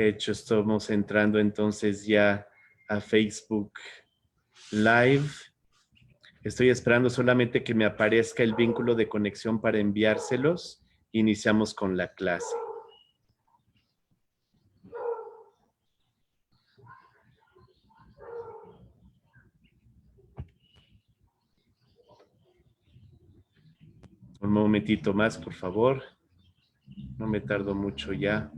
Hecho, estamos entrando entonces ya a Facebook Live. Estoy esperando solamente que me aparezca el vínculo de conexión para enviárselos. Iniciamos con la clase. Un momentito más, por favor. No me tardo mucho ya.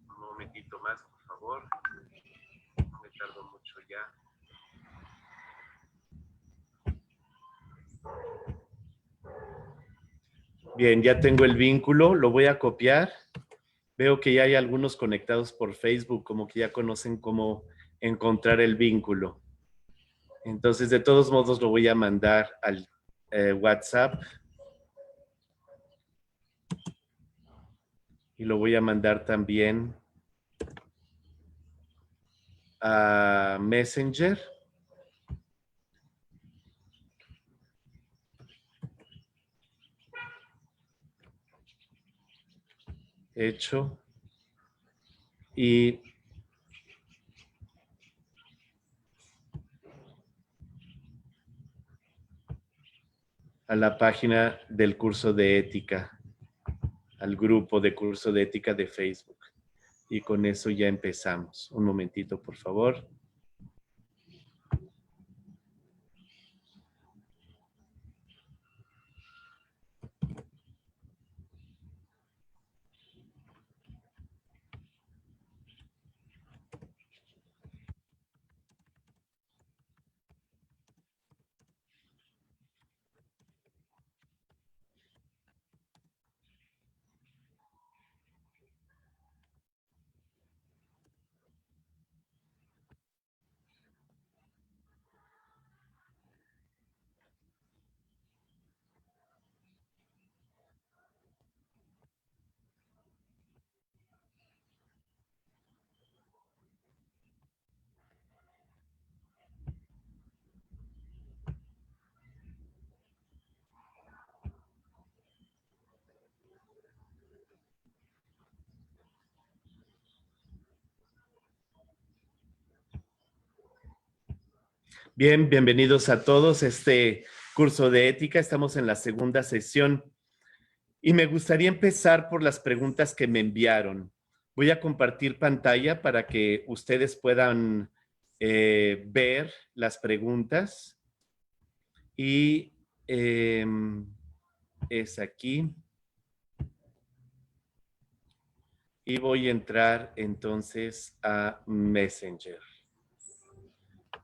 Un momentito más, por favor. No me tardo mucho ya. Bien, ya tengo el vínculo, lo voy a copiar. Veo que ya hay algunos conectados por Facebook, como que ya conocen cómo encontrar el vínculo. Entonces, de todos modos, lo voy a mandar al WhatsApp. Y lo voy a mandar también a Messenger. Hecho. Y a la página del curso de ética, al grupo de curso de ética de Facebook. Y con eso ya empezamos. Un momentito, por favor. Bien, bienvenidos a todos. Este curso de ética, estamos en la segunda sesión y me gustaría empezar por las preguntas que me enviaron. Voy a compartir pantalla para que ustedes puedan ver las preguntas y es aquí. Y voy a entrar entonces a Messenger.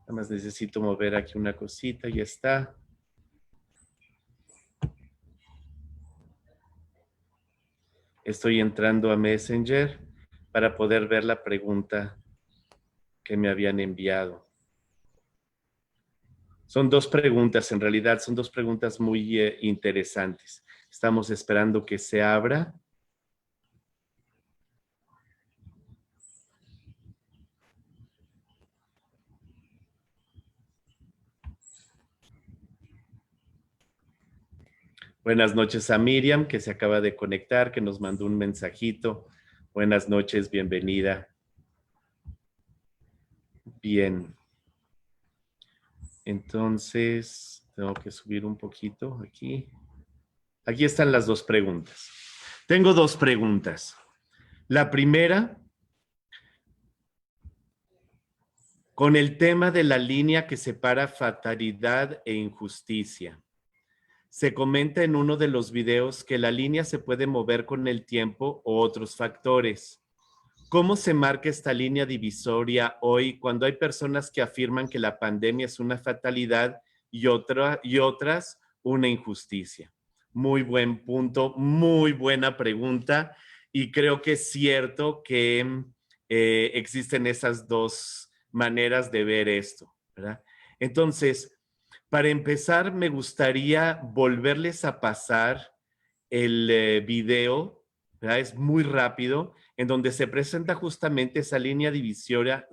Nada más necesito mover aquí una cosita, ya está. Estoy entrando a Messenger para poder ver la pregunta que me habían enviado. Son dos preguntas, en realidad, son dos preguntas muy interesantes. Estamos esperando que se abra. Buenas noches a Miriam, que se acaba de conectar, que nos mandó un mensajito. Buenas noches, bienvenida. Bien. Entonces, tengo que subir un poquito aquí. Aquí están las dos preguntas. Tengo dos preguntas. La primera, con el tema de la línea que separa fatalidad e injusticia. Se comenta en uno de los videos que la línea se puede mover con el tiempo o otros factores. ¿Cómo se marca esta línea divisoria hoy cuando hay personas que afirman que la pandemia es una fatalidad y otras una injusticia? Muy buen punto, muy buena pregunta y creo que es cierto que existen esas dos maneras de ver esto, ¿verdad? Entonces, Para empezar, me gustaría volverles a pasar el video, ¿verdad? Es muy rápido, en donde se presenta justamente esa línea divisoria,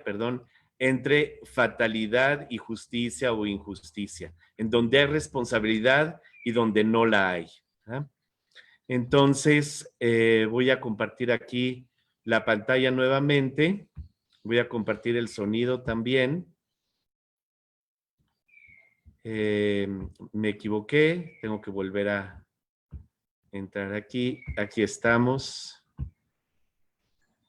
perdón, entre fatalidad y justicia o injusticia, en donde hay responsabilidad y donde no la hay, ¿verdad? Entonces, voy a compartir aquí la pantalla nuevamente. Voy a compartir el sonido también. Me equivoqué, tengo que volver a entrar aquí. Aquí estamos.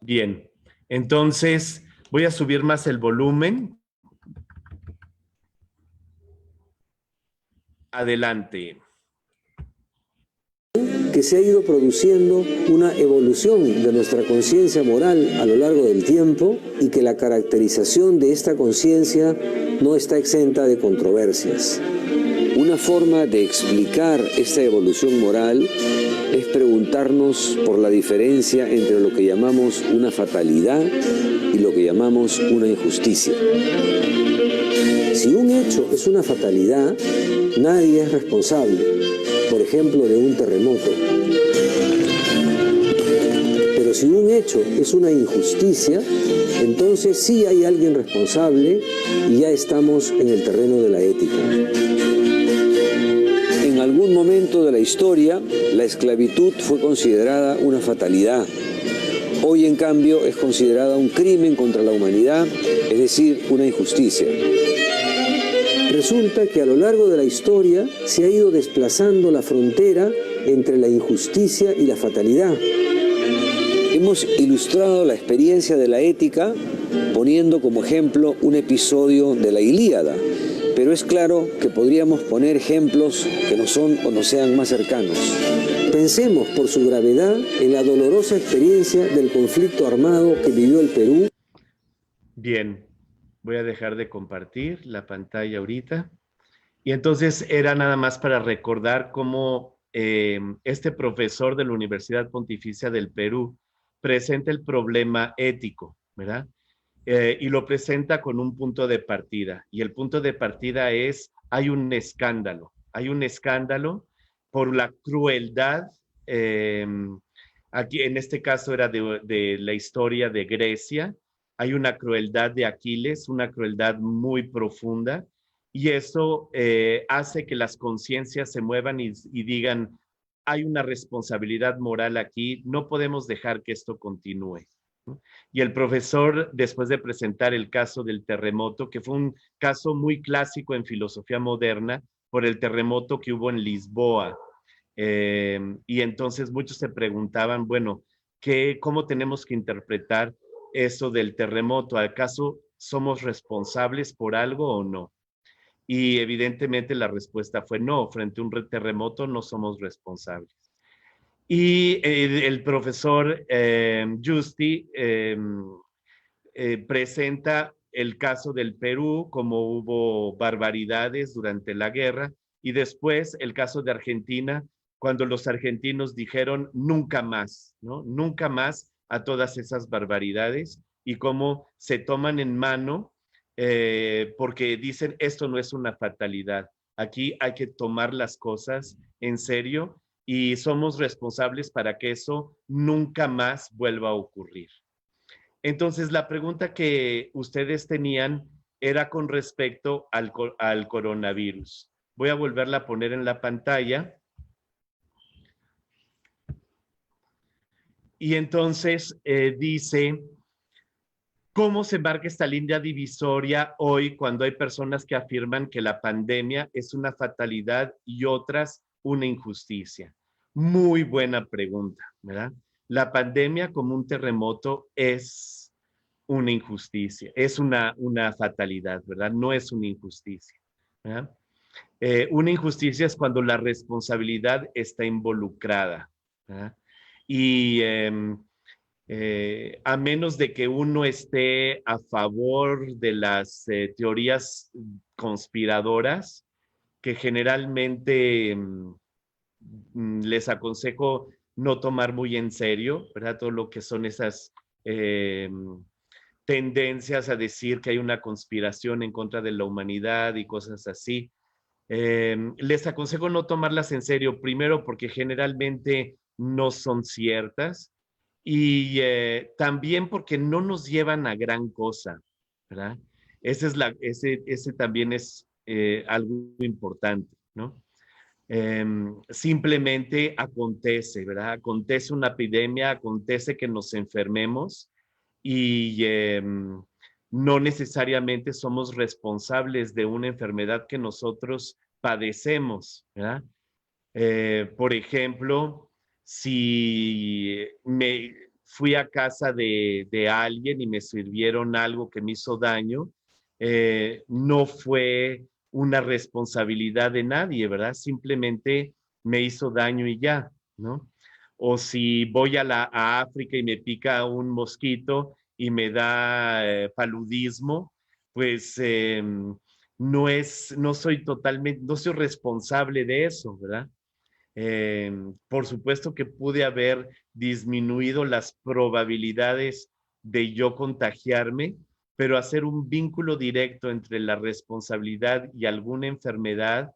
Bien, entonces voy a subir más el volumen. Adelante. Que se ha ido produciendo una evolución de nuestra conciencia moral a lo largo del tiempo y que la caracterización de esta conciencia no está exenta de controversias. Una forma de explicar esta evolución moral es preguntarnos por la diferencia entre lo que llamamos una fatalidad y lo que llamamos una injusticia. Si un hecho es una fatalidad, nadie es responsable, por ejemplo, de un terremoto. Pero si un hecho es una injusticia, entonces sí hay alguien responsable y ya estamos en el terreno de la ética. En algún momento de la historia, la esclavitud fue considerada una fatalidad. Hoy, en cambio, es considerada un crimen contra la humanidad, es decir, una injusticia. Resulta que a lo largo de la historia se ha ido desplazando la frontera entre la injusticia y la fatalidad. Hemos ilustrado la experiencia de la ética poniendo como ejemplo un episodio de la Ilíada, pero es claro que podríamos poner ejemplos que no son o no sean más cercanos. Pensemos por su gravedad en la dolorosa experiencia del conflicto armado que vivió el Perú. Bien, voy a dejar de compartir la pantalla ahorita. Y entonces era nada más para recordar cómo este profesor de la Universidad Pontificia del Perú presenta el problema ético, ¿verdad? Y lo presenta con un punto de partida. Y el punto de partida es, hay un escándalo por la crueldad. Aquí en este caso era de la historia de Grecia. Hay una crueldad de Aquiles, una crueldad muy profunda. Y eso hace que las conciencias se muevan y digan, hay una responsabilidad moral aquí, no podemos dejar que esto continúe, ¿no? Y el profesor, después de presentar el caso del terremoto, que fue un caso muy clásico en filosofía moderna, por el terremoto que hubo en Lisboa, y entonces muchos se preguntaban, bueno, ¿cómo tenemos que interpretar eso del terremoto? ¿Acaso somos responsables por algo o no? Y evidentemente la respuesta fue no, frente a un terremoto no somos responsables. Y el profesor Justi presenta el caso del Perú, como hubo barbaridades durante la guerra, y después el caso de Argentina, cuando los argentinos dijeron nunca más, ¿no? Nunca más a todas esas barbaridades y cómo se toman en mano porque dicen esto no es una fatalidad. Aquí hay que tomar las cosas en serio y somos responsables para que eso nunca más vuelva a ocurrir. Entonces, la pregunta que ustedes tenían era con respecto al coronavirus. Voy a volverla a poner en la pantalla. Y entonces dice, ¿cómo se marca esta línea divisoria hoy cuando hay personas que afirman que la pandemia es una fatalidad y otras una injusticia? Muy buena pregunta, ¿verdad? La pandemia como un terremoto es una injusticia, es una fatalidad, ¿verdad? No es una injusticia, ¿verdad? Una injusticia es cuando la responsabilidad está involucrada, ¿verdad? Y a menos de que uno esté a favor de las teorías conspiradoras, que generalmente les aconsejo no tomar muy en serio, ¿verdad? Todo lo que son esas tendencias a decir que hay una conspiración en contra de la humanidad y cosas así. Les aconsejo no tomarlas en serio, primero porque generalmente no son ciertas y también porque no nos llevan a gran cosa, ¿verdad? Ese también es algo importante, ¿no? Simplemente acontece, ¿verdad? Acontece una epidemia, acontece que nos enfermemos y no necesariamente somos responsables de una enfermedad que nosotros padecemos, ¿verdad? Por ejemplo, si me fui a casa de alguien y me sirvieron algo que me hizo daño, no fue una responsabilidad de nadie, ¿verdad? Simplemente me hizo daño y ya, ¿no? O si voy a África y me pica un mosquito y me da paludismo, pues no soy responsable de eso, ¿verdad? Por supuesto que pude haber disminuido las probabilidades de yo contagiarme, pero hacer un vínculo directo entre la responsabilidad y alguna enfermedad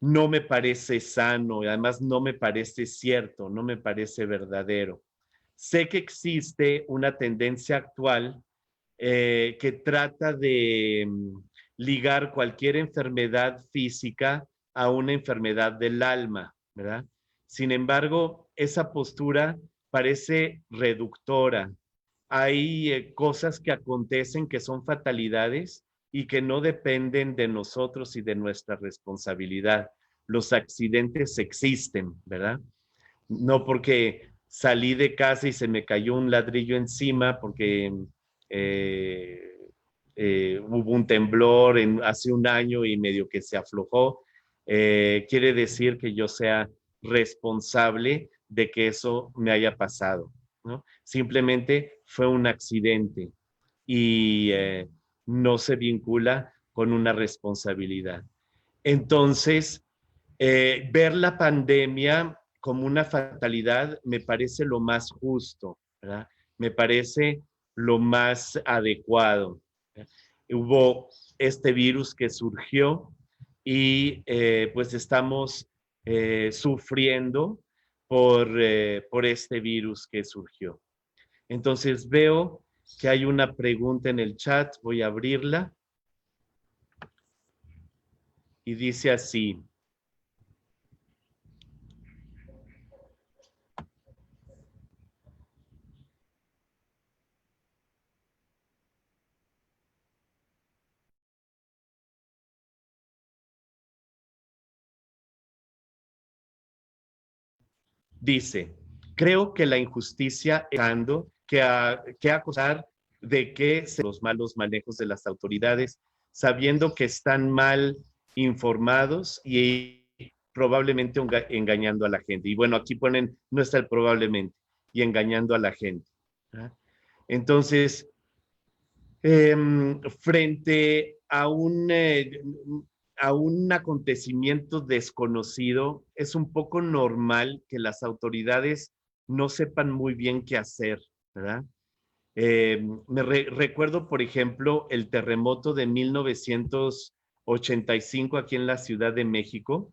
no me parece sano y además no me parece cierto, no me parece verdadero. Sé que existe una tendencia actual que trata de ligar cualquier enfermedad física a una enfermedad del alma, ¿verdad? Sin embargo, esa postura parece reductora. Hay cosas que acontecen que son fatalidades y que no dependen de nosotros y de nuestra responsabilidad. Los accidentes existen, ¿verdad? No porque salí de casa y se me cayó un ladrillo encima porque eh, hubo un temblor hace un año y medio que se aflojó, quiere decir que yo sea responsable de que eso me haya pasado, ¿no? Simplemente fue un accidente y no se vincula con una responsabilidad. Entonces, ver la pandemia como una fatalidad me parece lo más justo, ¿verdad? Me parece lo más adecuado. Hubo este virus que surgió y pues estamos sufriendo por este virus que surgió. Entonces veo que hay una pregunta en el chat, voy a abrirla y dice así. Dice, creo que la injusticia que acusar de que se los malos manejos de las autoridades, sabiendo que están mal informados y probablemente engañando a la gente. Y bueno, aquí ponen, no está el probablemente, y engañando a la gente. ¿Ah? Entonces, frente a un acontecimiento desconocido, es un poco normal que las autoridades no sepan muy bien qué hacer, ¿verdad? Recuerdo, por ejemplo, el terremoto de 1985 aquí en la Ciudad de México.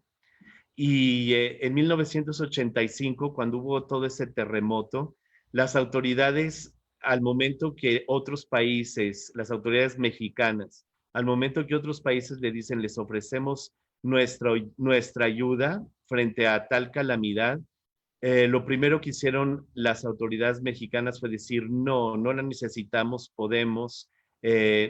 Y en 1985, cuando hubo todo ese terremoto, las autoridades, al momento que otros países, las autoridades mexicanas, al momento que otros países le dicen, les ofrecemos nuestra ayuda frente a tal calamidad, lo primero que hicieron las autoridades mexicanas fue decir, no, no la necesitamos, podemos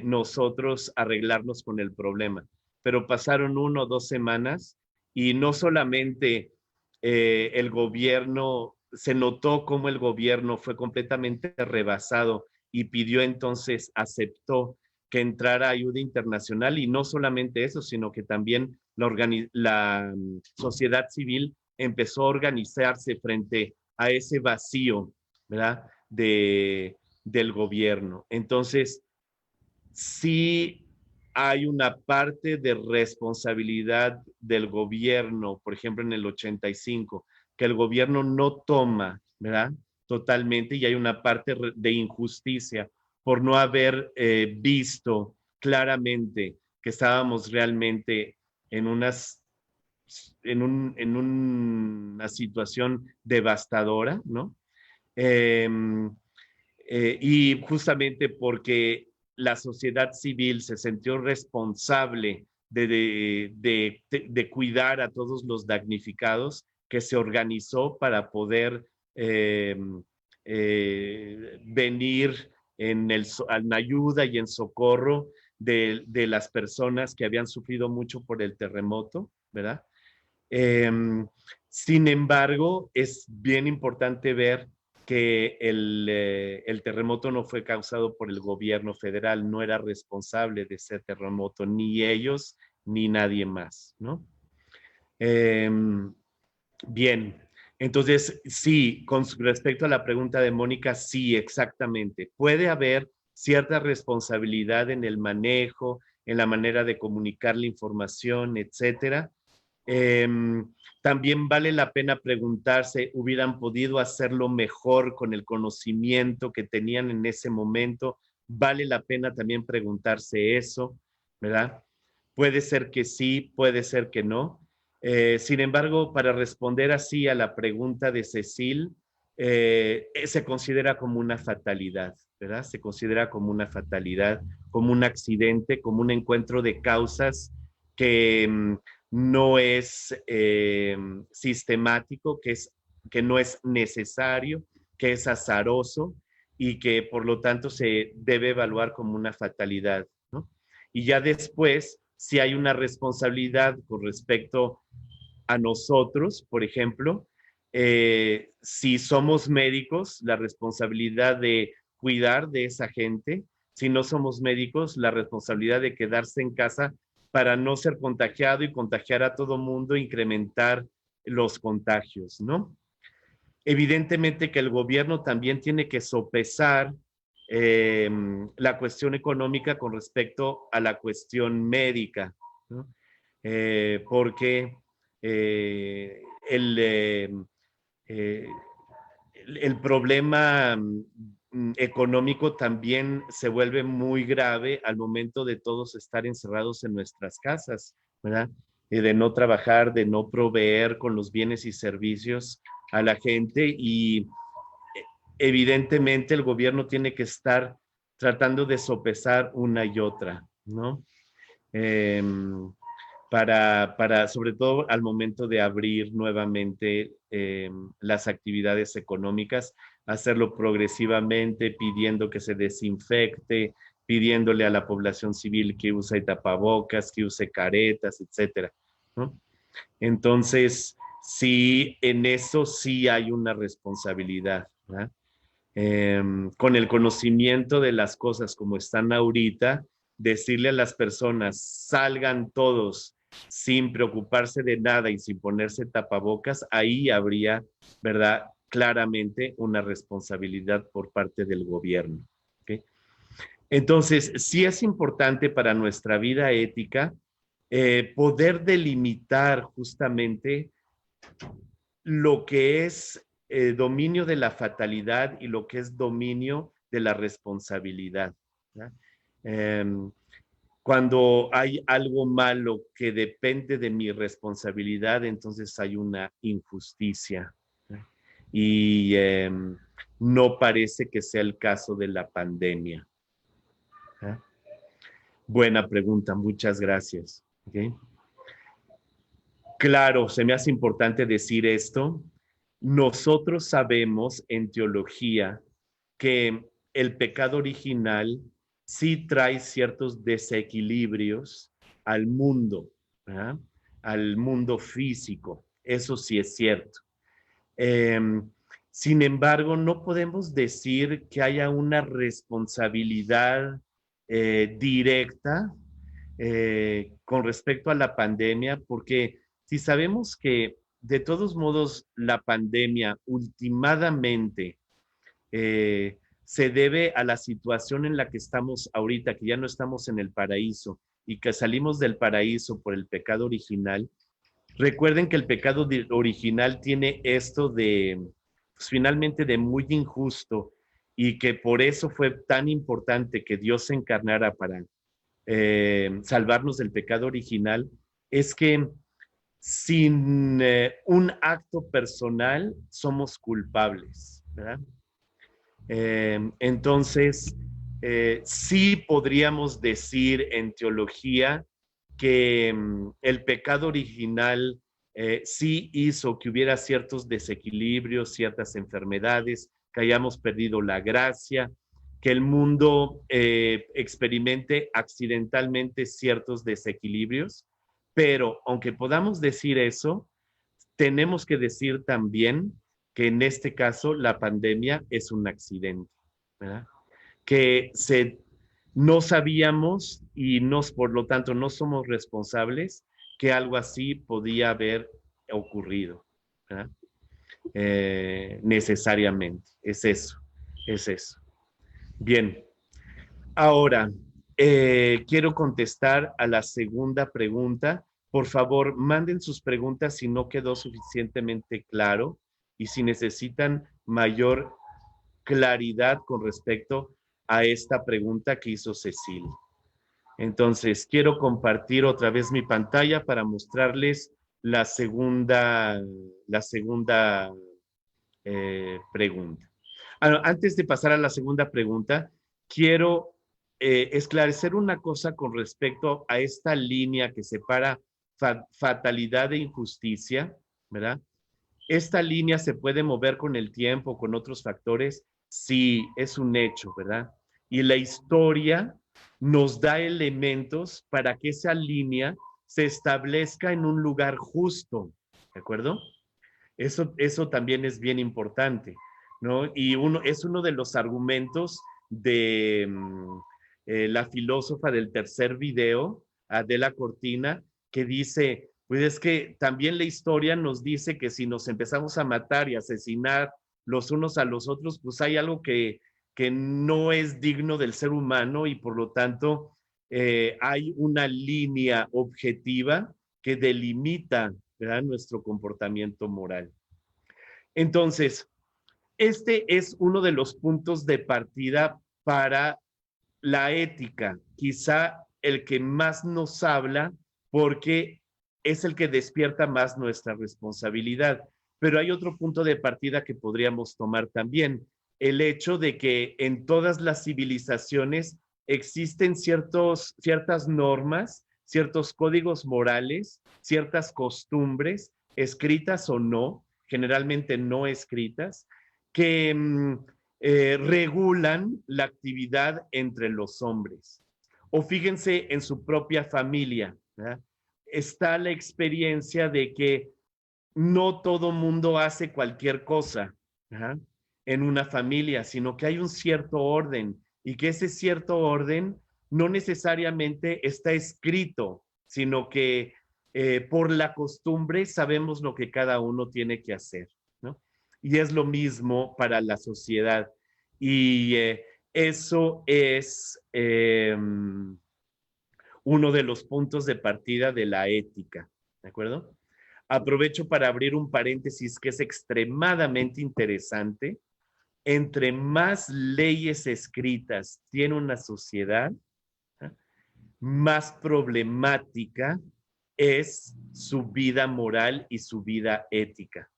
nosotros arreglarnos con el problema. Pero pasaron 1 o 2 semanas y no solamente el gobierno, se notó cómo el gobierno fue completamente rebasado y pidió entonces, aceptó que entrara ayuda internacional y no solamente eso, sino que también la sociedad civil empezó a organizarse frente a ese vacío, ¿verdad? Del gobierno. Entonces, sí hay una parte de responsabilidad del gobierno, por ejemplo, en el 85, que el gobierno no toma, ¿verdad? totalmente y hay una parte de injusticia por no haber visto claramente que estábamos realmente en una situación devastadora, ¿no? Eh, y justamente porque la sociedad civil se sintió responsable de cuidar a todos los damnificados, que se organizó para poder venir en ayuda y en socorro de las personas que habían sufrido mucho por el terremoto, ¿verdad? Eh, Sin embargo, es bien importante ver que el terremoto no fue causado por el gobierno federal, no era responsable de ese terremoto, ni ellos ni nadie más, ¿no? Eh, Bien, entonces sí, con respecto a la pregunta de Mónica, sí, exactamente. Puede haber cierta responsabilidad en el manejo, en la manera de comunicar la información, etcétera. Eh, También vale la pena preguntarse, ¿hubieran podido hacerlo mejor con el conocimiento que tenían en ese momento? Vale la pena también preguntarse eso, ¿verdad? Puede ser que sí, puede ser que no. Sin embargo, para responder así a la pregunta de Cecil, se considera como una fatalidad, ¿verdad? Se considera como una fatalidad, como un accidente, como un encuentro de causas que no es sistemático, que no es necesario, que es azaroso y que por lo tanto se debe evaluar como una fatalidad, ¿no? Y ya después, si hay una responsabilidad con respecto a nosotros, por ejemplo, si somos médicos, la responsabilidad de cuidar de esa gente; si no somos médicos, la responsabilidad de quedarse en casa para no ser contagiado y contagiar a todo mundo, incrementar los contagios, ¿no? Evidentemente que el gobierno también tiene que sopesar eh, la cuestión económica con respecto a la cuestión médica, ¿no? Porque eh, el, eh, eh, el problema económico también se vuelve muy grave al momento de todos estar encerrados en nuestras casas, ¿verdad? Y de no trabajar, de no proveer con los bienes y servicios a la gente y evidentemente el gobierno tiene que estar tratando de sopesar una y otra, ¿no? Eh, sobre todo al momento de abrir nuevamente las actividades económicas, hacerlo progresivamente, pidiendo que se desinfecte, pidiéndole a la población civil que use tapabocas, que use caretas, etcétera, ¿no? Entonces, sí, en eso sí hay una responsabilidad, ¿verdad? Con el conocimiento de las cosas como están ahorita, decirle a las personas, salgan todos sin preocuparse de nada y sin ponerse tapabocas, ahí habría, ¿verdad? Claramente una responsabilidad por parte del gobierno. ¿Okay? Entonces, sí es importante para nuestra vida ética poder delimitar justamente lo que es dominio de la fatalidad y lo que es dominio de la responsabilidad. Eh, Cuando hay algo malo que depende de mi responsabilidad, entonces hay una injusticia. Y no parece que sea el caso de la pandemia. Buena pregunta, muchas gracias. ¿Okay? Claro, se me hace importante decir esto. Nosotros sabemos en teología que el pecado original sí trae ciertos desequilibrios al mundo, ¿verdad? Al mundo físico. Eso sí es cierto. Eh, Sin embargo, no podemos decir que haya una responsabilidad directa con respecto a la pandemia, porque si sabemos que de todos modos la pandemia ultimadamente se debe a la situación en la que estamos ahorita, que ya no estamos en el paraíso y que salimos del paraíso por el pecado original. Recuerden que el pecado original tiene esto de pues, finalmente de muy injusto y que por eso fue tan importante que Dios se encarnara para salvarnos del pecado original, es que sin un acto personal somos culpables, ¿verdad? Entonces, sí podríamos decir en teología que el pecado original sí hizo que hubiera ciertos desequilibrios, ciertas enfermedades, que hayamos perdido la gracia, que el mundo experimente accidentalmente ciertos desequilibrios, pero aunque podamos decir eso, tenemos que decir también que en este caso la pandemia es un accidente, ¿verdad? Que no sabíamos y por lo tanto no somos responsables que algo así podía haber ocurrido, ¿verdad? Necesariamente. Es eso, es eso. Bien, ahora quiero contestar a la segunda pregunta. Por favor, manden sus preguntas si no quedó suficientemente claro y si necesitan mayor claridad con respecto a esta pregunta que hizo Cecil. Entonces, quiero compartir otra vez mi pantalla para mostrarles la segunda pregunta. Antes de pasar a la segunda pregunta, quiero esclarecer una cosa con respecto a esta línea que separa fatalidad e injusticia, ¿verdad? Esta línea se puede mover con el tiempo, con otros factores, sí, es un hecho, ¿verdad? Y la historia nos da elementos para que esa línea se establezca en un lugar justo, ¿de acuerdo? Eso también es bien importante, ¿no? Y es uno de los argumentos de la filósofa del tercer video, Adela Cortina, que dice, pues es que también la historia nos dice que si nos empezamos a matar y asesinar los unos a los otros, pues hay algo que no es digno del ser humano y por lo tanto hay una línea objetiva que delimita, ¿verdad?, nuestro comportamiento moral. Entonces, este es uno de los puntos de partida para la ética, quizá el que más nos habla porque es el que despierta más nuestra responsabilidad. Pero hay otro punto de partida que podríamos tomar también, el hecho de que en todas las civilizaciones existen ciertas normas, ciertos códigos morales, ciertas costumbres, escritas o no, generalmente no escritas, que regulan la actividad entre los hombres. O fíjense en su propia familia, ¿verdad? Está la experiencia de que no todo mundo hace cualquier cosa, ¿verdad?, en una familia, sino que hay un cierto orden y que ese cierto orden no necesariamente está escrito, sino que por la costumbre sabemos lo que cada uno tiene que hacer, ¿no? Y es lo mismo para la sociedad. Y eso es uno de los puntos de partida de la ética, ¿de acuerdo? Aprovecho para abrir un paréntesis que es extremadamente interesante. Entre más leyes escritas tiene una sociedad, ¿eh?, más problemática es su vida moral y su vida ética.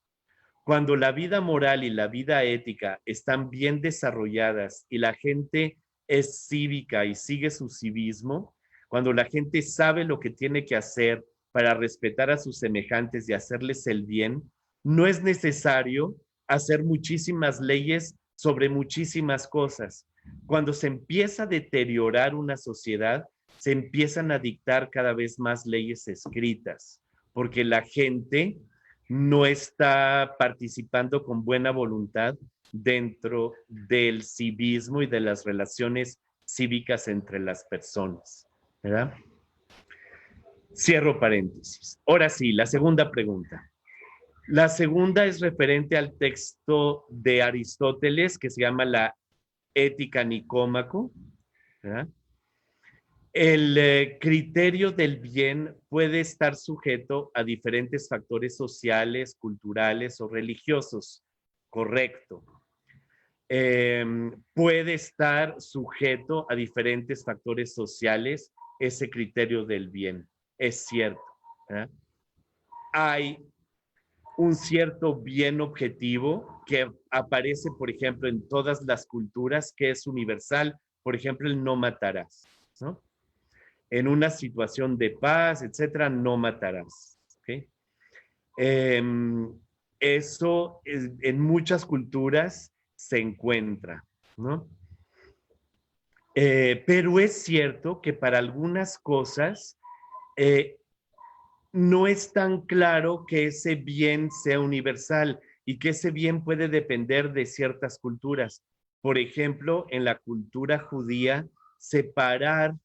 Cuando la vida moral y la vida ética están bien desarrolladas y la gente es cívica y sigue su civismo, cuando la gente sabe lo que tiene que hacer para respetar a sus semejantes y hacerles el bien, no es necesario hacer muchísimas leyes sobre muchísimas cosas. Cuando se empieza a deteriorar una sociedad, se empiezan a dictar cada vez más leyes escritas, porque la gente no está participando con buena voluntad dentro del civismo y de las relaciones cívicas entre las personas, ¿verdad? Cierro paréntesis. Ahora sí, la segunda pregunta. La segunda es referente al texto de Aristóteles que se llama la Ética Nicómaco, ¿verdad? El criterio del bien puede estar sujeto a diferentes factores sociales, culturales o religiosos. correcto. Puede estar sujeto a diferentes factores sociales ese criterio del bien, es cierto. Hay un cierto bien objetivo que aparece, por ejemplo, en todas las culturas, que es universal, por ejemplo, el no matarás, ¿no? En una situación de paz, etcétera, no matarás. ¿Okay? Eso en muchas culturas se encuentra, ¿no? Pero es cierto que para algunas cosas no es tan claro que ese bien sea universal y que ese bien puede depender de ciertas culturas. Por ejemplo, en la cultura judía, separar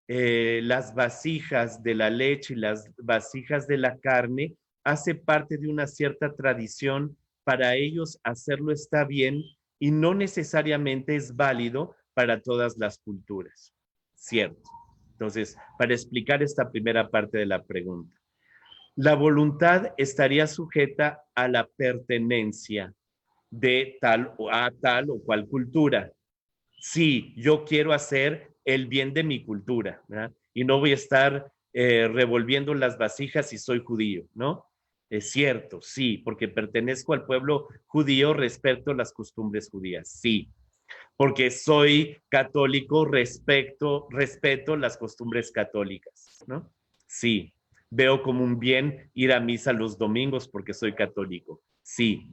las vasijas de la leche y las vasijas de la carne hace parte de una cierta tradición. Para ellos hacerlo está bien y no necesariamente es válido para todas las culturas. Cierto. Entonces, para explicar esta primera parte de la pregunta, la voluntad estaría sujeta a la pertenencia de tal o cual cultura. Sí, yo quiero hacer el bien de mi cultura, ¿verdad? Y no voy a estar revolviendo las vasijas si soy judío, ¿no? Es cierto, sí, porque pertenezco al pueblo judío, respeto las costumbres judías, sí. Porque soy católico, respeto las costumbres católicas, ¿no? Sí. Veo como un bien ir a misa los domingos porque soy católico, sí.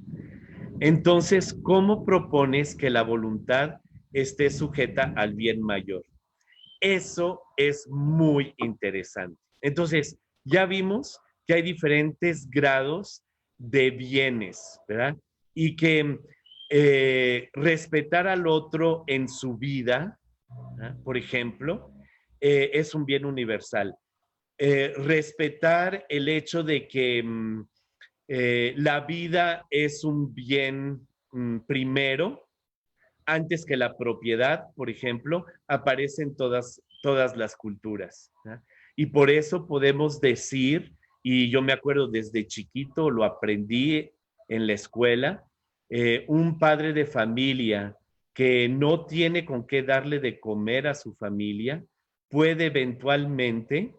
Entonces, ¿cómo propones que la voluntad esté sujeta al bien mayor? Eso es muy interesante. Entonces, ya vimos que hay diferentes grados de bienes, ¿verdad? Y que respetar al otro en su vida, ¿verdad? Por ejemplo, es un bien universal. Respetar el hecho de que la vida es un bien primero, antes que la propiedad, por ejemplo, aparece en todas las culturas. ¿No? Y por eso podemos decir, y yo me acuerdo desde chiquito, lo aprendí en la escuela, un padre de familia que no tiene con qué darle de comer a su familia, puede eventualmente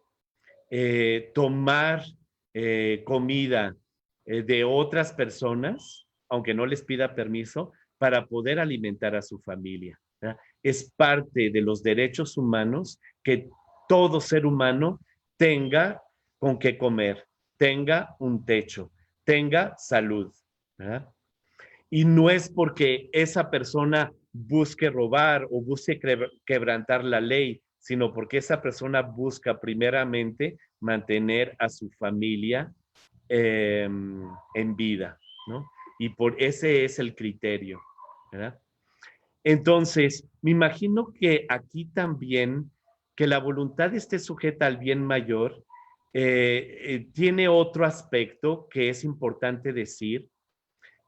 tomar comida de otras personas, aunque no les pida permiso, para poder alimentar a su familia. ¿Verdad? Es parte de los derechos humanos que todo ser humano tenga con qué comer, tenga un techo, tenga salud. ¿Verdad? Y no es porque esa persona busque robar o busque quebrantar la ley, sino porque esa persona busca primeramente mantener a su familia en vida, ¿no? Y por ese es el criterio, ¿verdad? Entonces, me imagino que aquí también que la voluntad esté sujeta al bien mayor tiene otro aspecto que es importante decir.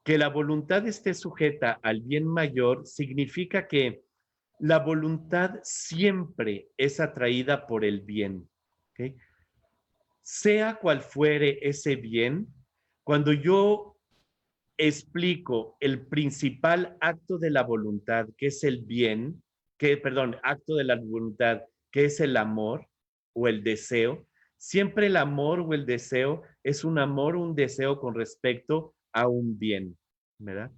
Que la voluntad esté sujeta al bien mayor significa que la voluntad siempre es atraída por el bien. ¿Okay? Sea cual fuere ese bien, cuando yo explico el principal acto de la voluntad, que es el bien, acto de la voluntad, que es el amor o el deseo, siempre el amor o el deseo es un amor o un deseo con respecto a un bien, ¿verdad?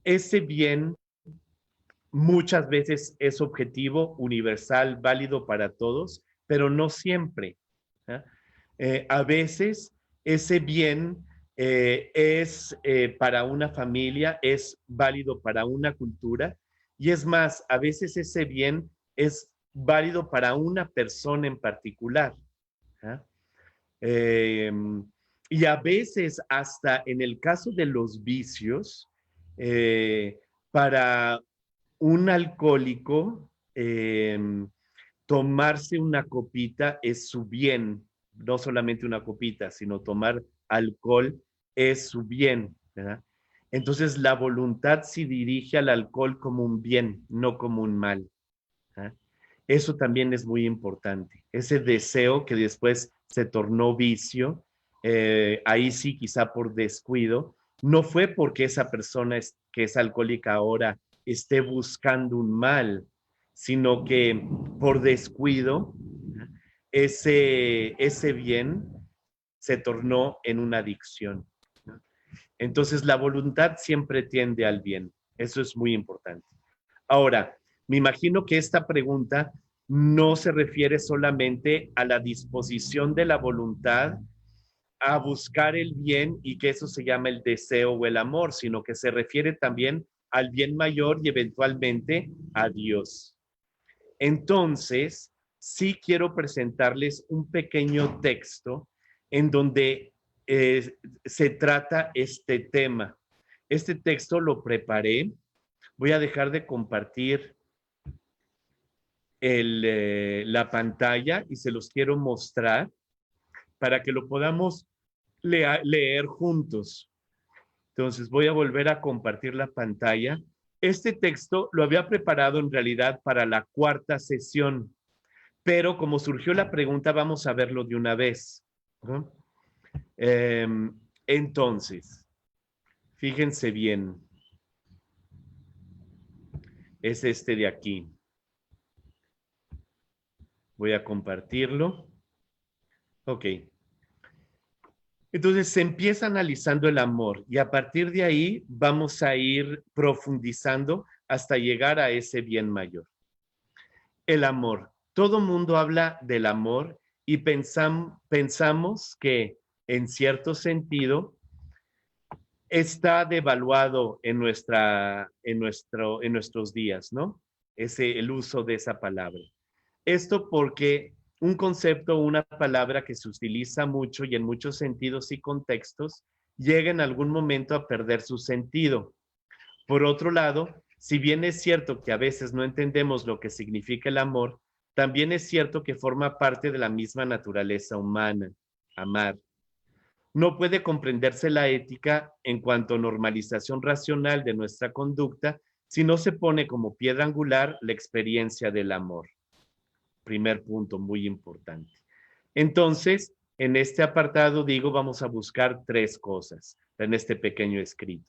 Ese bien muchas veces es objetivo, universal, válido para todos, pero no siempre. ¿eh? A veces ese bien es para una familia, es válido para una cultura, y es más, a veces ese bien es válido para una persona en particular. ¿eh? Eh, y a veces hasta en el caso de los vicios, para un alcohólico, tomarse una copita es su bien, no solamente una copita, sino tomar alcohol es su bien, ¿verdad? Entonces la voluntad se dirige al alcohol como un bien, no como un mal. ¿verdad? Eso también es muy importante. Ese deseo que después se tornó vicio, ahí sí quizá por descuido, no fue porque esa persona que es alcohólica ahora esté buscando un mal, sino que por descuido, ese bien se tornó en una adicción. Entonces, la voluntad siempre tiende al bien. Eso es muy importante. Ahora, me imagino que esta pregunta no se refiere solamente a la disposición de la voluntad a buscar el bien y que eso se llama el deseo o el amor, sino que se refiere también al bien mayor y eventualmente a Dios. Entonces, sí quiero presentarles un pequeño texto en donde se trata este tema. Este texto lo preparé. Voy a dejar de compartir la pantalla y se los quiero mostrar para que lo podamos leer juntos. Entonces voy a volver a compartir la pantalla. Este texto lo había preparado en realidad para la cuarta sesión, pero como surgió la pregunta, vamos a verlo de una vez. ¿No? Entonces, fíjense bien. Es este de aquí. Voy a compartirlo. Ok. Entonces se empieza analizando el amor y a partir de ahí vamos a ir profundizando hasta llegar a ese bien mayor. El amor. Todo mundo habla del amor y pensamos que en cierto sentido está devaluado en nuestros días, ¿no? El uso de esa palabra. Esto porque un concepto, una palabra que se utiliza mucho y en muchos sentidos y contextos, llega en algún momento a perder su sentido. Por otro lado, si bien es cierto que a veces no entendemos lo que significa el amor, también es cierto que forma parte de la misma naturaleza humana, amar. No puede comprenderse la ética en cuanto a normalización racional de nuestra conducta si no se pone como piedra angular la experiencia del amor. Primer punto muy importante. Entonces, en este apartado, vamos a buscar tres cosas en este pequeño escrito.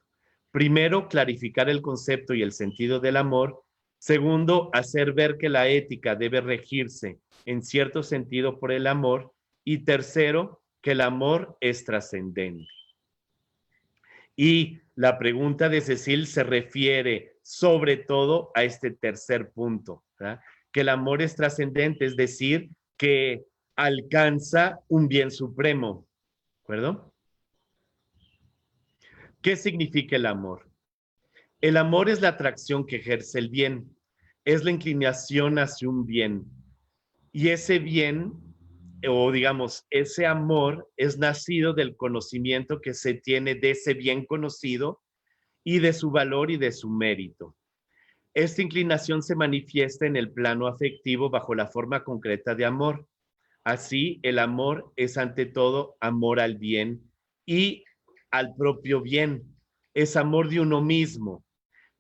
Primero, clarificar el concepto y el sentido del amor. Segundo, hacer ver que la ética debe regirse en cierto sentido por el amor. Y tercero, que el amor es trascendente. Y la pregunta de Cecil se refiere sobre todo a este tercer punto, ¿verdad? Que el amor es trascendente, es decir, que alcanza un bien supremo, ¿de acuerdo? ¿Qué significa el amor? El amor es la atracción que ejerce el bien, es la inclinación hacia un bien. Y ese bien, o digamos, ese amor es nacido del conocimiento que se tiene de ese bien conocido y de su valor y de su mérito. Esta inclinación se manifiesta en el plano afectivo bajo la forma concreta de amor. Así, el amor es ante todo amor al bien y al propio bien. Es amor de uno mismo,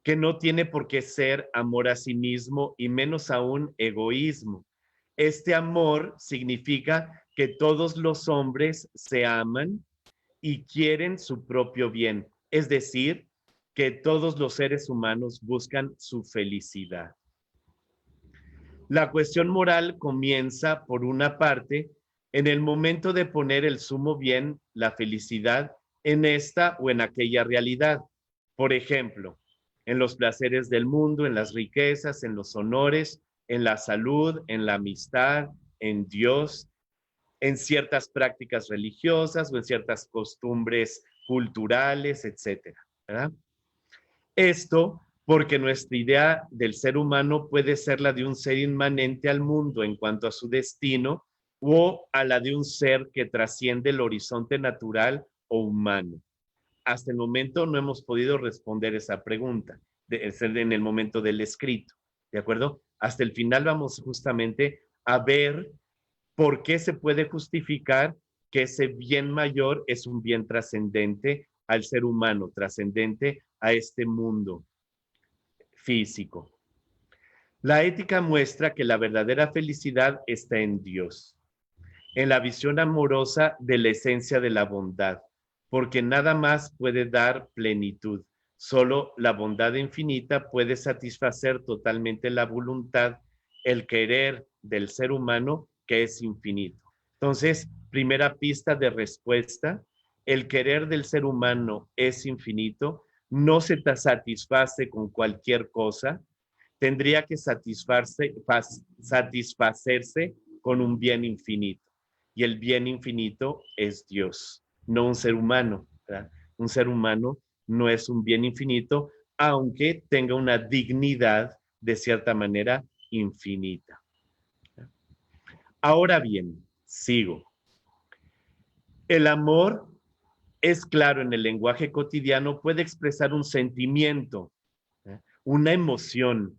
que no tiene por qué ser amor a sí mismo y menos aún egoísmo. Este amor significa que todos los hombres se aman y quieren su propio bien, es decir, que todos los seres humanos buscan su felicidad. La cuestión moral comienza, por una parte, en el momento de poner el sumo bien, la felicidad, en esta o en aquella realidad. Por ejemplo, en los placeres del mundo, en las riquezas, en los honores, en la salud, en la amistad, en Dios, en ciertas prácticas religiosas o en ciertas costumbres culturales, etcétera, ¿verdad? Esto porque nuestra idea del ser humano puede ser la de un ser inmanente al mundo en cuanto a su destino o a la de un ser que trasciende el horizonte natural o humano. Hasta el momento no hemos podido responder esa pregunta en el momento del escrito, ¿de acuerdo? Hasta el final vamos justamente a ver por qué se puede justificar que ese bien mayor es un bien trascendente al ser humano, trascendente a este mundo físico. La ética muestra que la verdadera felicidad está en Dios, en la visión amorosa de la esencia de la bondad. porque nada más puede dar plenitud. Solo la bondad infinita puede satisfacer totalmente la voluntad, el querer del ser humano, que es infinito. Entonces, primera pista de respuesta, el querer del ser humano es infinito, no se satisface con cualquier cosa, tendría que satisfacerse con un bien infinito. Y el bien infinito es Dios, no un ser humano, ¿verdad? Un ser humano no es un bien infinito, aunque tenga una dignidad de cierta manera infinita. Ahora bien, sigo. El amor es claro en el lenguaje cotidiano, puede expresar un sentimiento, una emoción,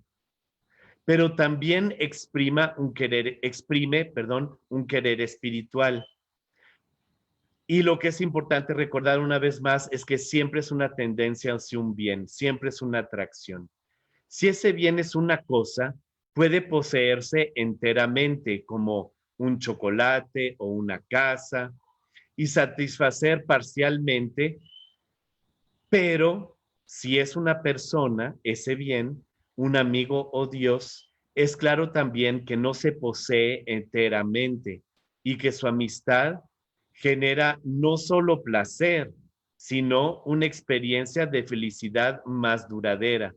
pero también exprime un querer espiritual. Y lo que es importante recordar una vez más es que siempre es una tendencia hacia un bien, siempre es una atracción. Si ese bien es una cosa, puede poseerse enteramente, como un chocolate o una casa, y satisfacer parcialmente, pero si es una persona, ese bien, un amigo o Dios, es claro también que no se posee enteramente y que su amistad genera no solo placer, sino una experiencia de felicidad más duradera.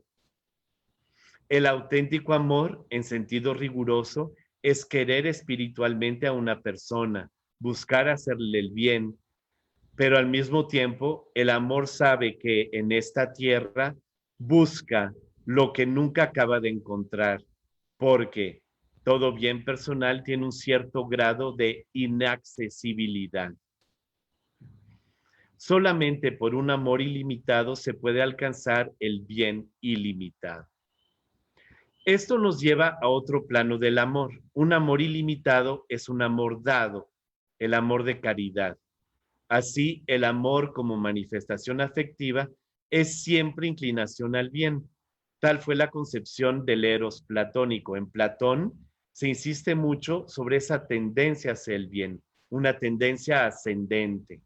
El auténtico amor, en sentido riguroso, es querer espiritualmente a una persona, buscar hacerle el bien, pero al mismo tiempo el amor sabe que en esta tierra busca lo que nunca acaba de encontrar, porque todo bien personal tiene un cierto grado de inaccesibilidad. Solamente por un amor ilimitado se puede alcanzar el bien ilimitado. Esto nos lleva a otro plano del amor. Un amor ilimitado es un amor dado, el amor de caridad. Así, el amor como manifestación afectiva es siempre inclinación al bien. Tal fue la concepción del eros platónico. En Platón se insiste mucho sobre esa tendencia hacia el bien, una tendencia ascendente,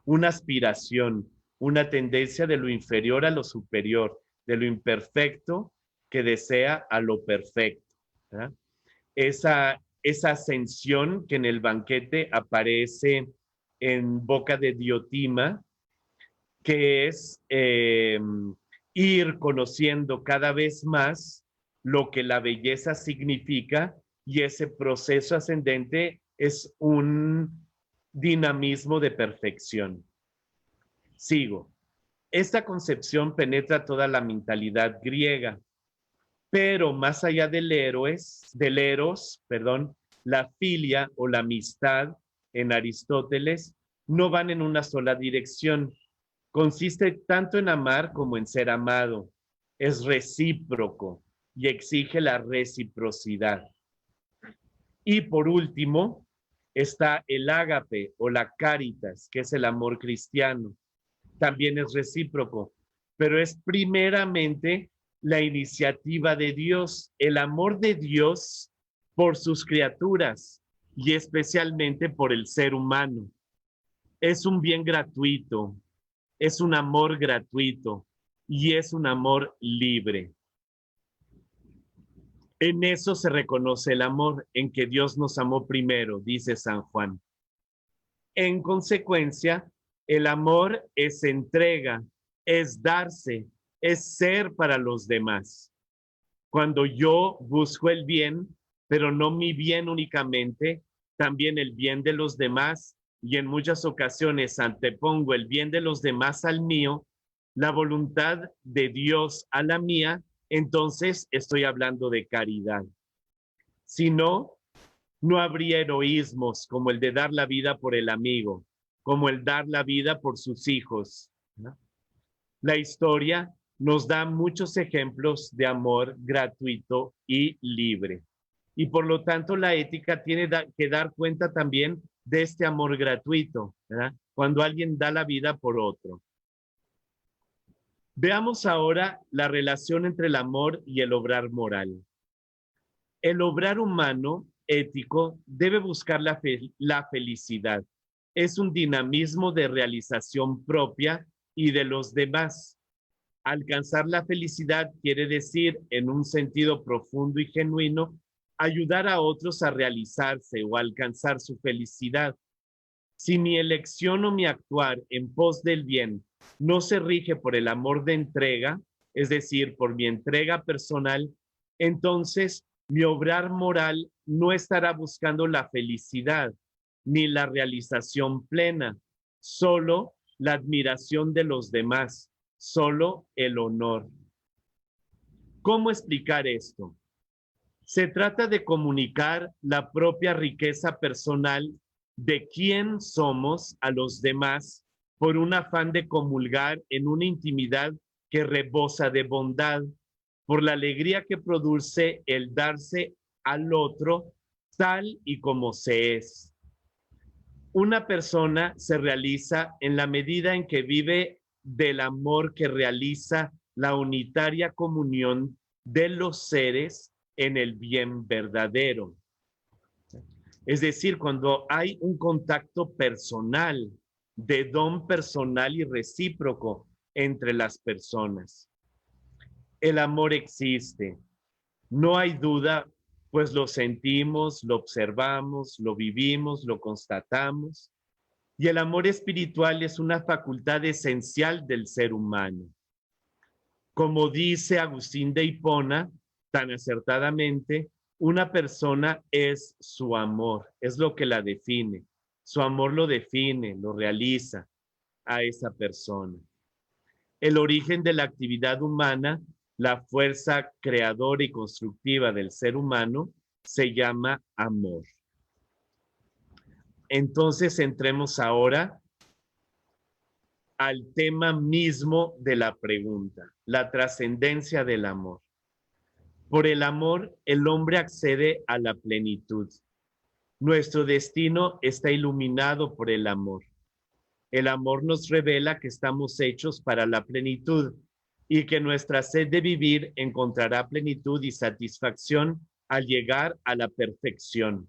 una aspiración, una tendencia de lo inferior a lo superior, de lo imperfecto que desea a lo perfecto. ¿Verdad? Esa ascensión que en el banquete aparece en boca de Diotima, que es ir conociendo cada vez más lo que la belleza significa, y ese proceso ascendente es un dinamismo de perfección. Sigo. Esta concepción penetra toda la mentalidad griega, pero más allá del eros, la filia o la amistad en Aristóteles no van en una sola dirección. Consiste tanto en amar como en ser amado. Es recíproco y exige la reciprocidad. Y por último, está el ágape o la caritas, que es el amor cristiano. También es recíproco, pero es primeramente la iniciativa de Dios, el amor de Dios por sus criaturas y especialmente por el ser humano. Es un bien gratuito, es un amor gratuito y es un amor libre. En eso se reconoce el amor, en que Dios nos amó primero, dice San Juan. En consecuencia, el amor es entrega, es darse, es ser para los demás. Cuando yo busco el bien, pero no mi bien únicamente, también el bien de los demás, y en muchas ocasiones antepongo el bien de los demás al mío, la voluntad de Dios a la mía, entonces estoy hablando de caridad. Si no, no habría heroísmos como el de dar la vida por el amigo, como el dar la vida por sus hijos, ¿no? La historia nos da muchos ejemplos de amor gratuito y libre. Y por lo tanto, la ética tiene que dar cuenta también de este amor gratuito, ¿verdad? Cuando alguien da la vida por otro. Veamos ahora la relación entre el amor y el obrar moral. El obrar humano ético debe buscar la felicidad, es un dinamismo de realización propia y de los demás. Alcanzar la felicidad quiere decir, en un sentido profundo y genuino, ayudar a otros a realizarse o a alcanzar su felicidad. Si mi elección o mi actuar en pos del bien no se rige por el amor de entrega, es decir, por mi entrega personal, entonces mi obrar moral no estará buscando la felicidad ni la realización plena, solo la admiración de los demás, solo el honor. ¿Cómo explicar esto? Se trata de comunicar la propia riqueza personal de quién somos a los demás por un afán de comulgar en una intimidad que rebosa de bondad, por la alegría que produce el darse al otro tal y como se es. Una persona se realiza en la medida en que vive del amor que realiza la unitaria comunión de los seres en el bien verdadero. Es decir, cuando hay un contacto personal, de don personal y recíproco entre las personas. El amor existe, no hay duda, pues lo sentimos, lo observamos, lo vivimos, lo constatamos. Y el amor espiritual es una facultad esencial del ser humano. Como dice Agustín de Hipona, tan acertadamente, una persona es su amor, es lo que la define. Su amor lo define, lo realiza a esa persona. El origen de la actividad humana, la fuerza creadora y constructiva del ser humano, se llama amor. Entonces entremos ahora al tema mismo de la pregunta, la trascendencia del amor. Por el amor, el hombre accede a la plenitud. Nuestro destino está iluminado por el amor. El amor nos revela que estamos hechos para la plenitud y que nuestra sed de vivir encontrará plenitud y satisfacción al llegar a la perfección.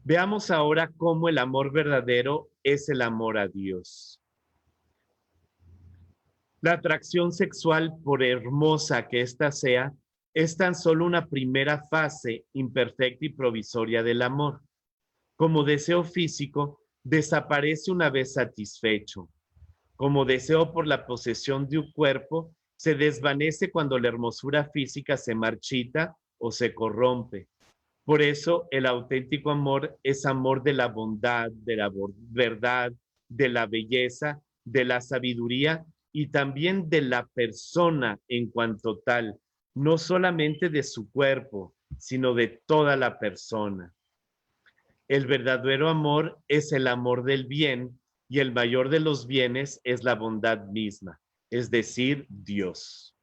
Veamos ahora cómo el amor verdadero es el amor a Dios. La atracción sexual, por hermosa que ésta sea, es tan solo una primera fase imperfecta y provisoria del amor. Como deseo físico, desaparece una vez satisfecho. Como deseo por la posesión de un cuerpo, se desvanece cuando la hermosura física se marchita o se corrompe. Por eso el auténtico amor es amor de la bondad, de la verdad, de la belleza, de la sabiduría y también de la persona en cuanto tal, no solamente de su cuerpo, sino de toda la persona. El verdadero amor es el amor del bien y el mayor de los bienes es la bondad misma, es decir, Dios.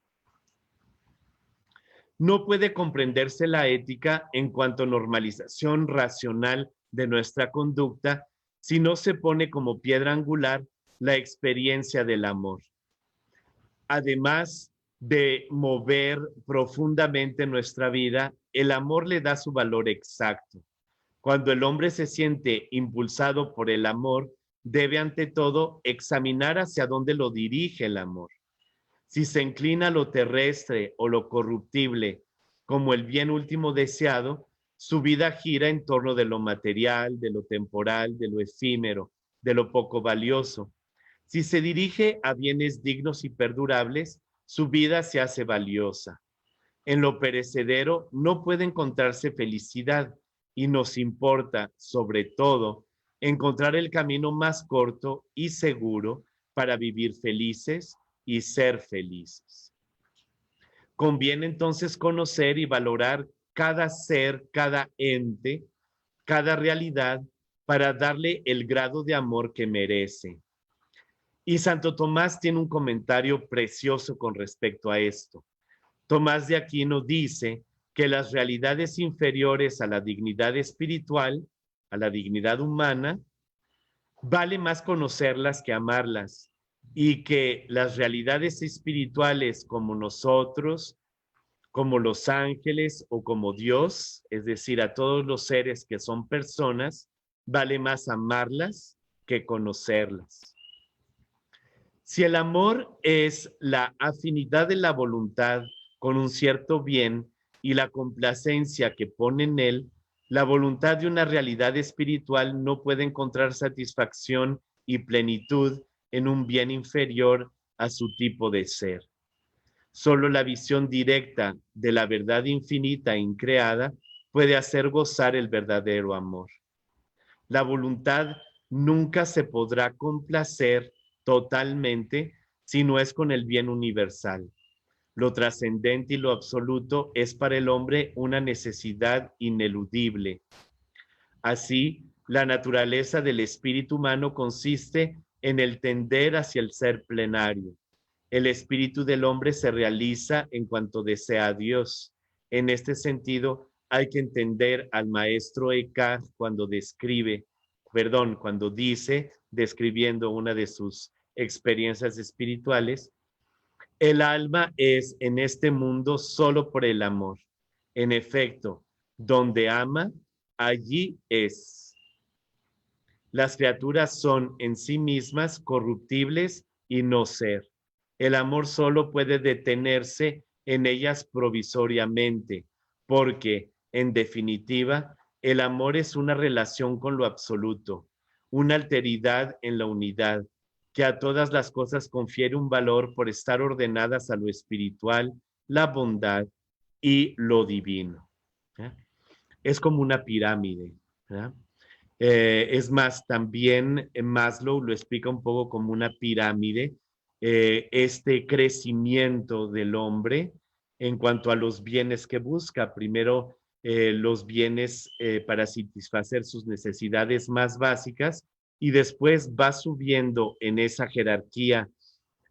No puede comprenderse la ética en cuanto a normalización racional de nuestra conducta si no se pone como piedra angular la experiencia del amor. Además de mover profundamente nuestra vida, el amor le da su valor exacto. Cuando el hombre se siente impulsado por el amor, debe ante todo examinar hacia dónde lo dirige el amor. Si se inclina a lo terrestre o lo corruptible como el bien último deseado, su vida gira en torno de lo material, de lo temporal, de lo efímero, de lo poco valioso. Si se dirige a bienes dignos y perdurables, su vida se hace valiosa. En lo perecedero no puede encontrarse felicidad y nos importa, sobre todo, encontrar el camino más corto y seguro para vivir felices y ser felices. Conviene entonces conocer y valorar cada ser, cada ente, cada realidad para darle el grado de amor que merece. Y Santo Tomás tiene un comentario precioso con respecto a esto. Tomás de Aquino dice que las realidades inferiores a la dignidad espiritual, a la dignidad humana, vale más conocerlas que amarlas, y que las realidades espirituales como nosotros, como los ángeles o como Dios, es decir, a todos los seres que son personas, vale más amarlas que conocerlas. Si el amor es la afinidad de la voluntad con un cierto bien y la complacencia que pone en él, la voluntad de una realidad espiritual no puede encontrar satisfacción y plenitud en un bien inferior a su tipo de ser. Solo la visión directa de la verdad infinita e increada puede hacer gozar el verdadero amor. La voluntad nunca se podrá complacer totalmente si no es con el bien universal. Lo trascendente y lo absoluto es para el hombre una necesidad ineludible. Así, la naturaleza del espíritu humano consiste en el tender hacia el ser plenario. El espíritu del hombre se realiza en cuanto desea a Dios. En este sentido, hay que entender al maestro Eckhart cuando dice, describiendo una de sus experiencias espirituales, el alma es en este mundo solo por el amor. En efecto, donde ama, allí es. Las criaturas son en sí mismas corruptibles y no ser. El amor solo puede detenerse en ellas provisoriamente, porque, en definitiva, el amor es una relación con lo absoluto, una alteridad en la unidad, que a todas las cosas confiere un valor por estar ordenadas a lo espiritual, la bondad y lo divino. Es como una pirámide, ¿verdad? Es más, también Maslow lo explica un poco como una pirámide, este crecimiento del hombre en cuanto a los bienes que busca. Primero, los bienes para satisfacer sus necesidades más básicas y después va subiendo en esa jerarquía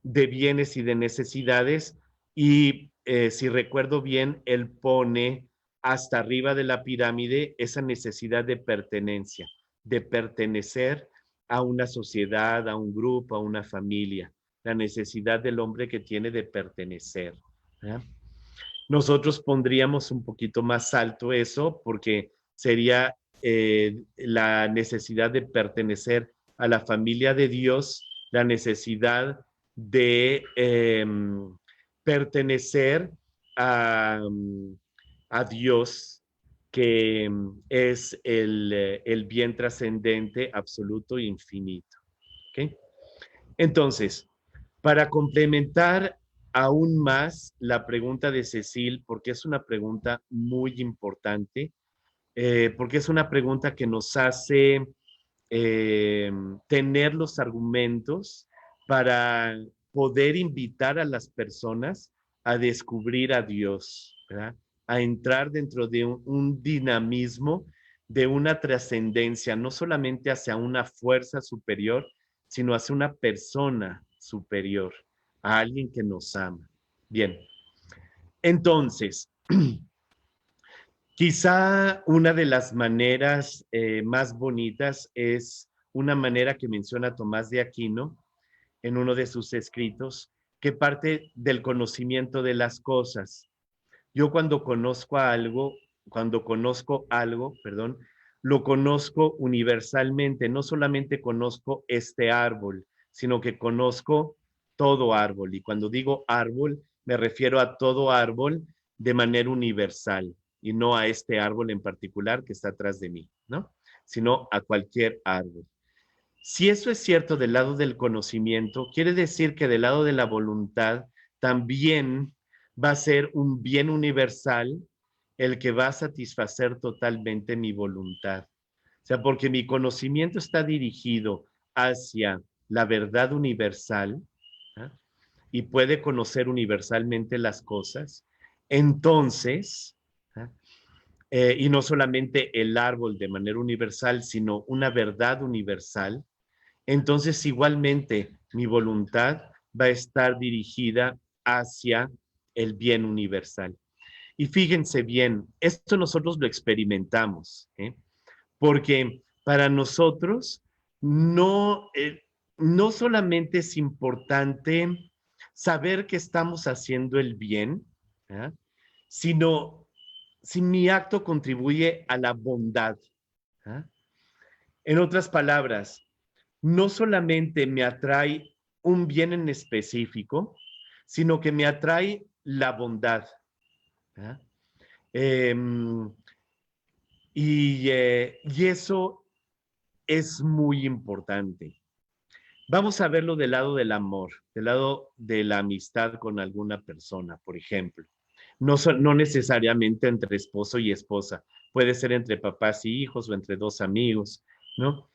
de bienes y de necesidades y si recuerdo bien, él pone hasta arriba de la pirámide esa necesidad de pertenencia, de pertenecer a una sociedad, a un grupo, a una familia, la necesidad del hombre que tiene de pertenecer. ¿Eh? Nosotros pondríamos un poquito más alto eso porque sería la necesidad de pertenecer a la familia de Dios, la necesidad de pertenecer a Dios, que es el bien trascendente, absoluto e infinito. ¿Okay? Entonces, para complementar aún más la pregunta de Cecil, porque es una pregunta muy importante, porque es una pregunta que nos hace tener los argumentos para poder invitar a las personas a descubrir a Dios, ¿verdad? A entrar dentro de un dinamismo, de una trascendencia, no solamente hacia una fuerza superior, sino hacia una persona superior, a alguien que nos ama. Bien, entonces, quizá una de las maneras más bonitas es una manera que menciona Tomás de Aquino en uno de sus escritos, que parte del conocimiento de las cosas. Yo cuando conozco algo, lo conozco universalmente, no solamente conozco este árbol, sino que conozco todo árbol. Y cuando digo árbol, me refiero a todo árbol de manera universal y no a este árbol en particular que está atrás de mí, ¿no? Sino a cualquier árbol. Si eso es cierto del lado del conocimiento, quiere decir que del lado de la voluntad también va a ser un bien universal el que va a satisfacer totalmente mi voluntad. O sea, porque mi conocimiento está dirigido hacia la verdad universal, ¿eh? Y puede conocer universalmente las cosas, entonces, y no solamente el árbol de manera universal, sino una verdad universal, entonces igualmente mi voluntad va a estar dirigida hacia el bien universal. Y fíjense bien, esto nosotros lo experimentamos, porque para nosotros no solamente es importante saber que estamos haciendo el bien, ¿eh? Sino si mi acto contribuye a la bondad. ¿Eh? En otras palabras, no solamente me atrae un bien en específico, sino que me atrae la bondad. ¿Ah? Em, y eso es muy importante. Vamos a verlo del lado del amor, del lado de la amistad con alguna persona, por ejemplo. No necesariamente entre esposo y esposa, puede ser entre papás y hijos o entre dos amigos, ¿no?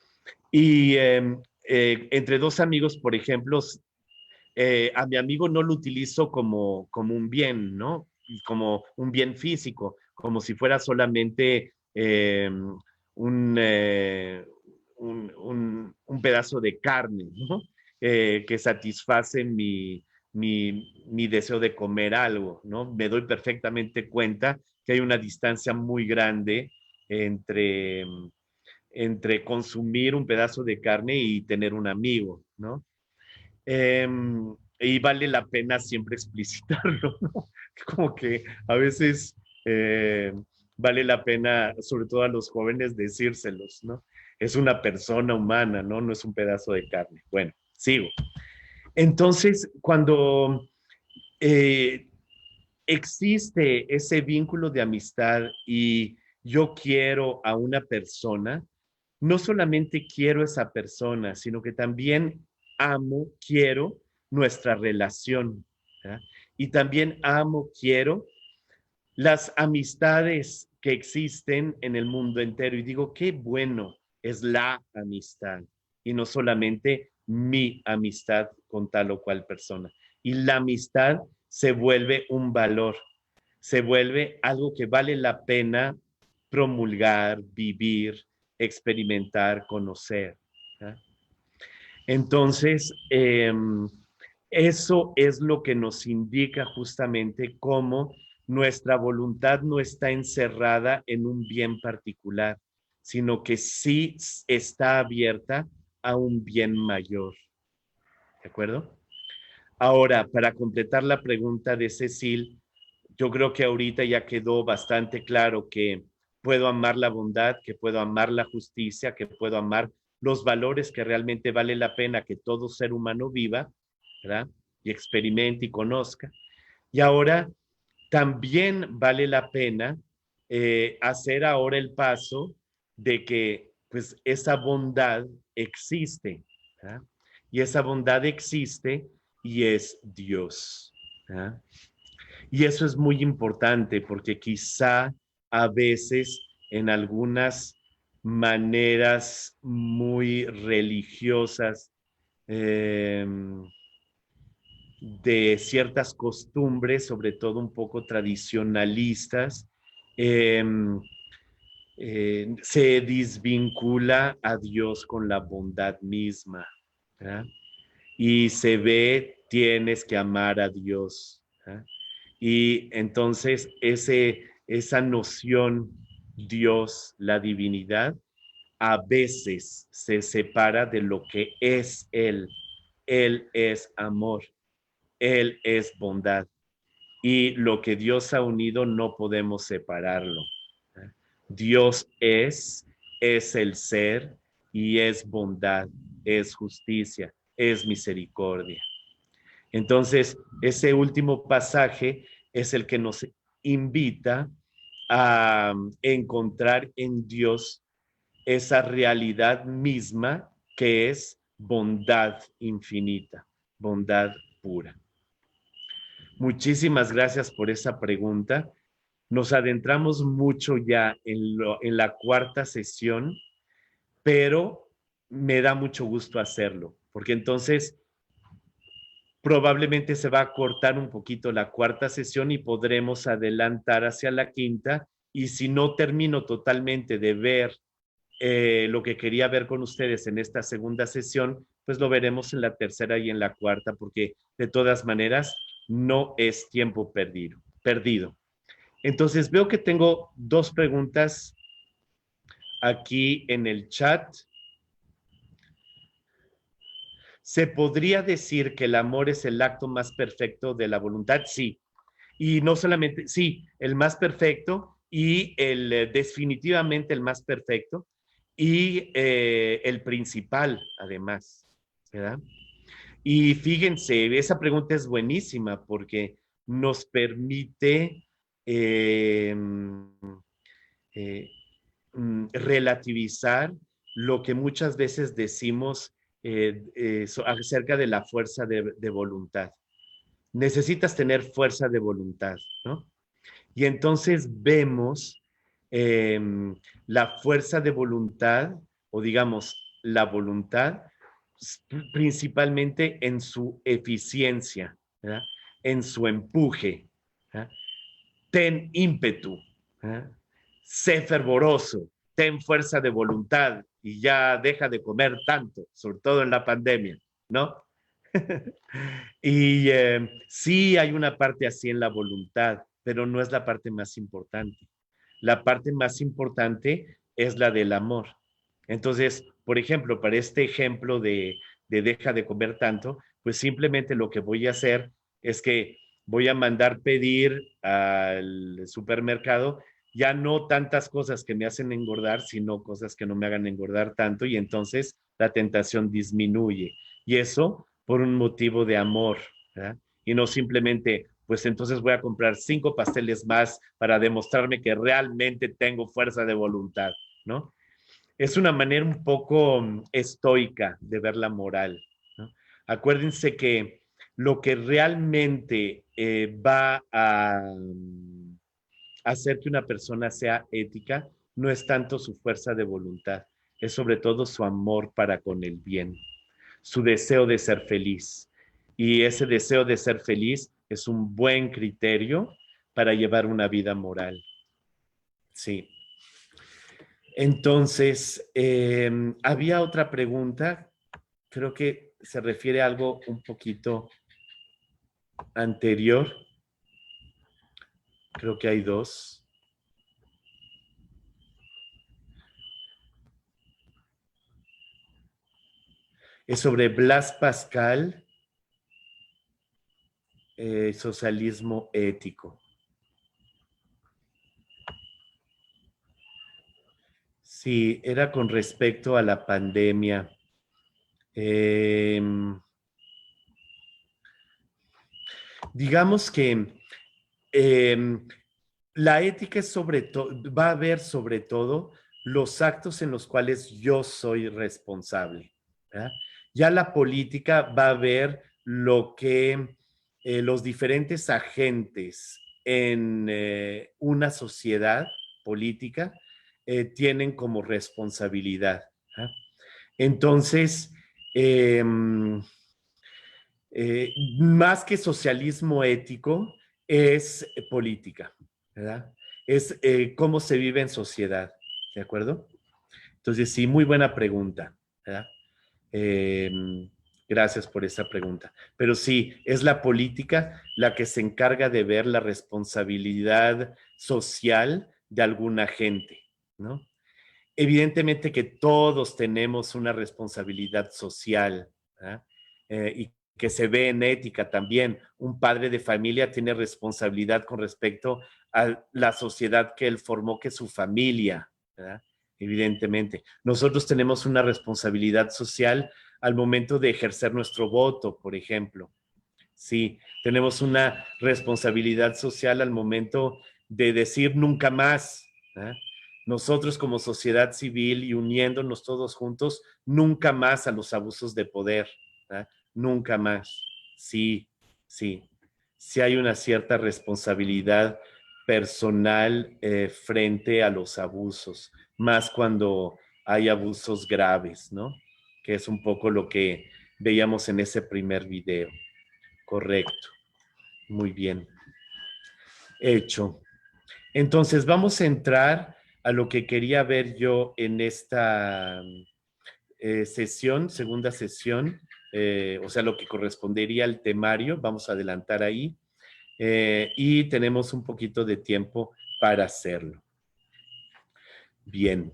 Y entre dos amigos, por ejemplo, a mi amigo no lo utilizo como un bien, ¿no? Como un bien físico, como si fuera solamente un, eh, un pedazo de carne, ¿no? Que satisface mi deseo de comer algo, ¿no? Me doy perfectamente cuenta que hay una distancia muy grande entre, entre consumir un pedazo de carne y tener un amigo, ¿no? Eh, y vale la pena siempre explicitarlo, ¿no? Como que a veces vale la pena, sobre todo a los jóvenes, decírselos, ¿no? Es una persona humana, ¿no? No es un pedazo de carne. Bueno, sigo. Entonces, cuando eh, existe ese vínculo de amistad y yo quiero a una persona, no solamente quiero a esa persona, sino que también amo, quiero nuestra relación. ¿verdad? Y también amo, quiero las amistades que existen en el mundo entero. Y digo, qué bueno es la amistad y no solamente mi amistad con tal o cual persona. Y la amistad se vuelve un valor, se vuelve algo que vale la pena promulgar, vivir, experimentar, conocer. ¿eh? Entonces, eso es lo que nos indica justamente cómo nuestra voluntad no está encerrada en un bien particular, sino que sí está abierta a un bien mayor. ¿De acuerdo? Ahora, para completar la pregunta de Cecil, yo creo que ahorita ya quedó bastante claro que puedo amar la bondad, que puedo amar la justicia, que puedo amar los valores que realmente vale la pena que todo ser humano viva, ¿verdad? Y experimente y conozca. Y ahora también vale la pena hacer ahora el paso de que pues esa bondad existe, ¿verdad? Y esa bondad existe y es Dios. ¿verdad? Y eso es muy importante porque quizá a veces en algunas maneras muy religiosas eh, de ciertas costumbres, sobre todo un poco tradicionalistas, eh, se desvincula a Dios con la bondad misma. ¿verdad? Y se ve, tienes que amar a Dios. ¿verdad? Y entonces esa noción, Dios, la divinidad, a veces se separa de lo que es Él. Él es amor, Él es bondad. Y lo que Dios ha unido no podemos separarlo. Dios es el ser y es bondad, es justicia, es misericordia. Entonces, ese último pasaje es el que nos invita a encontrar en Dios esa realidad misma que es bondad infinita, bondad pura. Muchísimas gracias por esa pregunta. Nos adentramos mucho ya en la cuarta sesión, pero me da mucho gusto hacerlo, porque entonces probablemente se va a cortar un poquito la cuarta sesión y podremos adelantar hacia la quinta. Y si no termino totalmente de ver lo que quería ver con ustedes en esta segunda sesión, pues lo veremos en la tercera y en la cuarta, porque de todas maneras no es tiempo perdido. Entonces veo que tengo dos preguntas aquí en el chat. ¿Se podría decir que el amor es el acto más perfecto de la voluntad? Sí. Y no solamente, sí, el más perfecto y definitivamente el más perfecto. y el principal, además, ¿verdad? Y fíjense, esa pregunta es buenísima porque nos permite eh, eh, relativizar lo que muchas veces decimos acerca de la fuerza de voluntad. Necesitas tener fuerza de voluntad, ¿no? Y entonces vemos eh, la fuerza de voluntad, o digamos, la voluntad, principalmente en su eficiencia, ¿verdad? En su empuje. ¿Verdad? Ten ímpetu, ¿verdad? Sé fervoroso, ten fuerza de voluntad y ya deja de comer tanto, sobre todo en la pandemia, ¿no? Y sí hay una parte así en la voluntad, pero no es la parte más importante. La parte más importante es la del amor. Entonces, por ejemplo, para este ejemplo de deja de comer tanto, pues simplemente lo que voy a hacer es que voy a mandar pedir al supermercado ya no tantas cosas que me hacen engordar, sino cosas que no me hagan engordar tanto y entonces la tentación disminuye. Y eso por un motivo de amor, ¿verdad? Y no simplemente, pues entonces voy a comprar 5 pasteles más para demostrarme que realmente tengo fuerza de voluntad, ¿no? Es una manera un poco estoica de ver la moral, ¿no? Acuérdense que lo que realmente va a hacer que una persona sea ética no es tanto su fuerza de voluntad, es sobre todo su amor para con el bien, su deseo de ser feliz. Y ese deseo de ser feliz es un buen criterio para llevar una vida moral. Sí. Entonces, había otra pregunta, creo que se refiere a algo un poquito anterior. Creo que hay dos. Es sobre Blas Pascal, socialismo ético. Sí, era con respecto a la pandemia. Eh, digamos que eh, la ética es sobre todo, va a ver sobre todo los actos en los cuales yo soy responsable, ¿verdad? Ya la política va a ver lo que los diferentes agentes en una sociedad política tienen como responsabilidad. ¿Verdad? Entonces, eh, más que socialismo ético, es política, ¿verdad? Es cómo se vive en sociedad, ¿de acuerdo? Entonces, sí, muy buena pregunta, ¿verdad? Eh, gracias por esa pregunta. Pero sí, es la política la que se encarga de ver la responsabilidad social de alguna gente, ¿no? Evidentemente que todos tenemos una responsabilidad social, ¿verdad? Y que se ve en ética también. Un padre de familia tiene responsabilidad con respecto a la sociedad que él formó, que es su familia, ¿verdad? Evidentemente. Nosotros tenemos una responsabilidad social al momento de ejercer nuestro voto, por ejemplo. Sí, tenemos una responsabilidad social al momento de decir nunca más. ¿Eh? Nosotros como sociedad civil y uniéndonos todos juntos, nunca más a los abusos de poder. ¿Eh? Nunca más. Sí, sí. Sí hay una cierta responsabilidad personal frente a los abusos, más cuando hay abusos graves, ¿no? Que es un poco lo que veíamos en ese primer video. Correcto. Muy bien. Hecho. Entonces vamos a entrar a lo que quería ver yo en esta sesión, segunda sesión, o sea, lo que correspondería al temario. Vamos a adelantar ahí y tenemos un poquito de tiempo para hacerlo. Bien.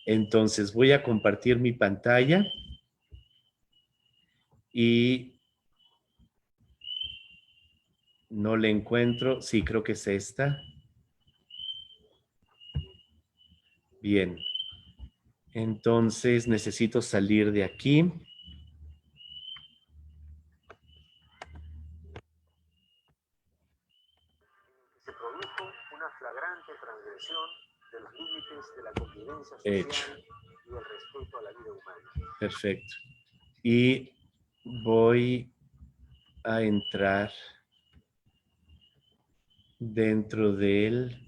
Entonces voy a compartir mi pantalla y no le encuentro. Sí, creo que es esta. Bien. Entonces necesito salir de aquí. Se produjo una flagrante transgresión de los límites de la convivencia social Hecho. y el respeto a la vida humana. Perfecto. Y voy a entrar dentro del...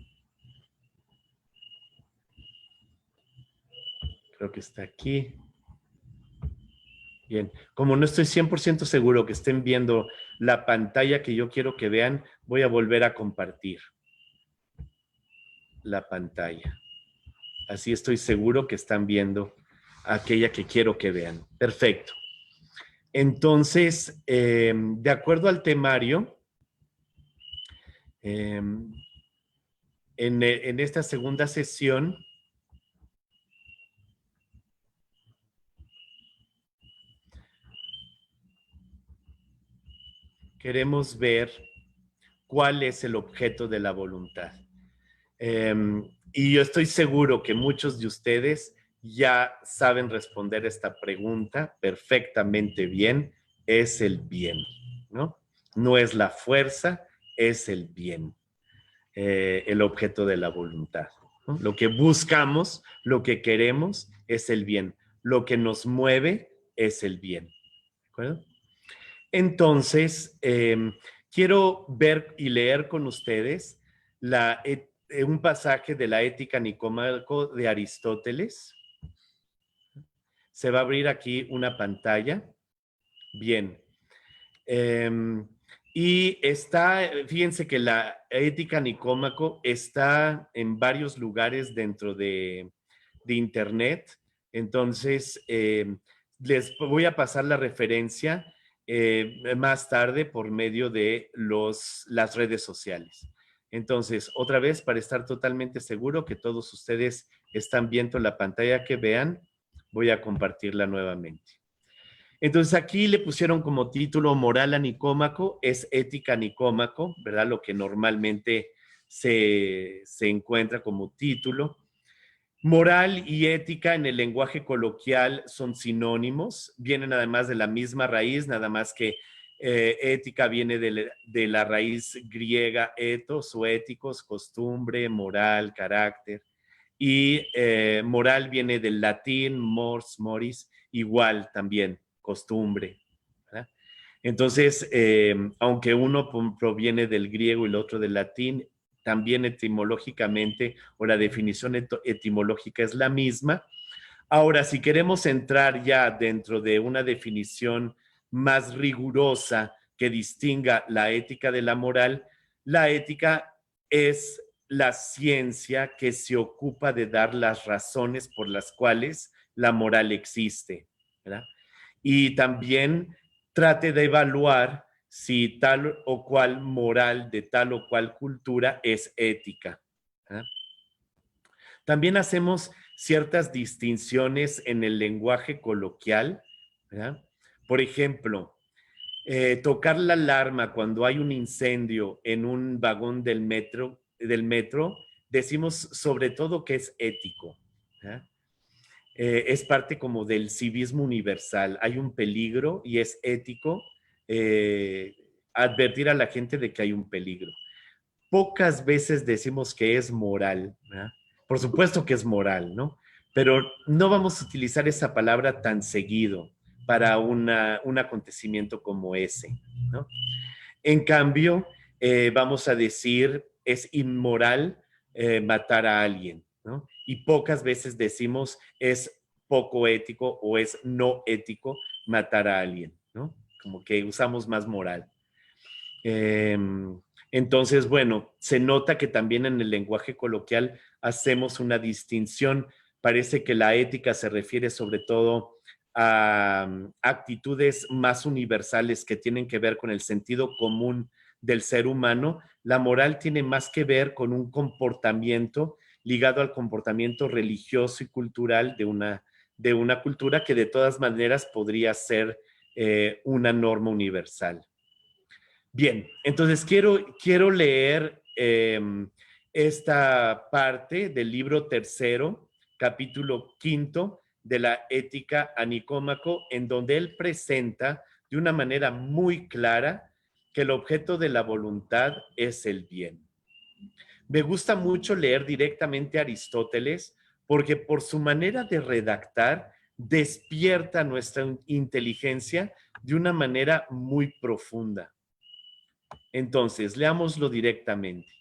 Creo que está aquí. Bien, como no estoy 100% seguro que estén viendo la pantalla que yo quiero que vean, voy a volver a compartir la pantalla. Así estoy seguro que están viendo aquella que quiero que vean. Perfecto. Entonces, de acuerdo al temario, en esta segunda sesión, queremos ver cuál es el objeto de la voluntad. Y yo estoy seguro que muchos de ustedes ya saben responder esta pregunta perfectamente bien. Es el bien, ¿no? No es la fuerza, es el bien, el objeto de la voluntad, ¿no? Lo que buscamos, lo que queremos es el bien. Lo que nos mueve es el bien. ¿De acuerdo? Entonces, quiero ver y leer con ustedes un pasaje de la Ética Nicómaco de Aristóteles. Se va a abrir aquí una pantalla. Bien. Y está, fíjense que la Ética Nicómaco está en varios lugares dentro de Internet. Entonces, les voy a pasar la referencia más tarde por medio de las redes sociales. Entonces, otra vez, para estar totalmente seguro que todos ustedes están viendo la pantalla que vean, voy a compartirla nuevamente. Entonces aquí le pusieron como título Moral a Nicómaco, es Ética Nicómaco, ¿verdad? Lo que normalmente se encuentra como título. Moral y ética en el lenguaje coloquial son sinónimos, vienen además de la misma raíz, nada más que ética viene de la raíz griega ethos o éticos, costumbre, moral, carácter, y moral viene del latín mors, moris, igual también, costumbre, ¿verdad? Entonces, aunque uno proviene del griego y el otro del latín, también etimológicamente o la definición etimológica es la misma. Ahora, si queremos entrar ya dentro de una definición más rigurosa que distinga la ética de la moral, la ética es la ciencia que se ocupa de dar las razones por las cuales la moral existe, ¿verdad? Y también trate de evaluar si tal o cual moral de tal o cual cultura es ética, ¿verdad? También hacemos ciertas distinciones en el lenguaje coloquial, ¿verdad? Por ejemplo, tocar la alarma cuando hay un incendio en un vagón del metro, decimos sobre todo que es ético, ¿verdad? Es parte como del civismo universal. Hay un peligro y es ético advertir a la gente de que hay un peligro. Pocas veces decimos que es moral, ¿verdad? Por supuesto que es moral, ¿no? Pero no vamos a utilizar esa palabra tan seguido para un acontecimiento como ese, ¿no? En cambio, vamos a decir, es inmoral matar a alguien, ¿no? Y pocas veces decimos, es poco ético o es no ético matar a alguien, ¿no? Como que usamos más moral. Entonces, bueno, se nota que también en el lenguaje coloquial hacemos una distinción. Parece que la ética se refiere sobre todo a actitudes más universales que tienen que ver con el sentido común del ser humano. La moral tiene más que ver con un comportamiento ligado al comportamiento religioso y cultural de una cultura que de todas maneras podría ser una norma universal. Bien, entonces quiero leer esta parte del libro tercero capítulo 5 de la Ética a Nicómaco, en donde él presenta de una manera muy clara que el objeto de la voluntad es el bien. Me gusta mucho leer directamente a Aristóteles porque por su manera de redactar despierta nuestra inteligencia de una manera muy profunda. Entonces, leámoslo directamente.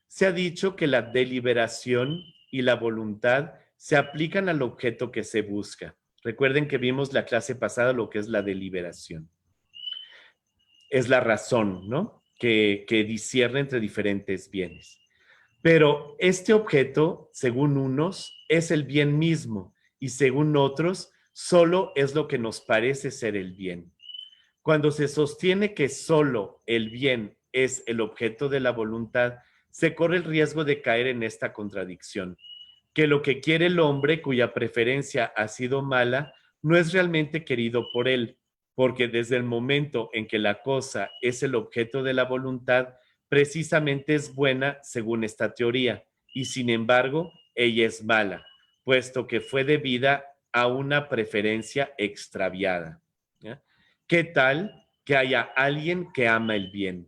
Se ha dicho que la deliberación y la voluntad se aplican al objeto que se busca. Recuerden que vimos la clase pasada lo que es la deliberación. Es la razón, ¿no? Que discierne entre diferentes bienes. Pero este objeto, según unos, es el bien mismo y según otros, solo es lo que nos parece ser el bien. Cuando se sostiene que solo el bien es el objeto de la voluntad, se corre el riesgo de caer en esta contradicción, que lo que quiere el hombre cuya preferencia ha sido mala no es realmente querido por él, porque desde el momento en que la cosa es el objeto de la voluntad, precisamente es buena según esta teoría, y sin embargo, ella es mala, puesto que fue debida a una preferencia extraviada. ¿Ya? ¿Qué tal que haya alguien que ama el bien?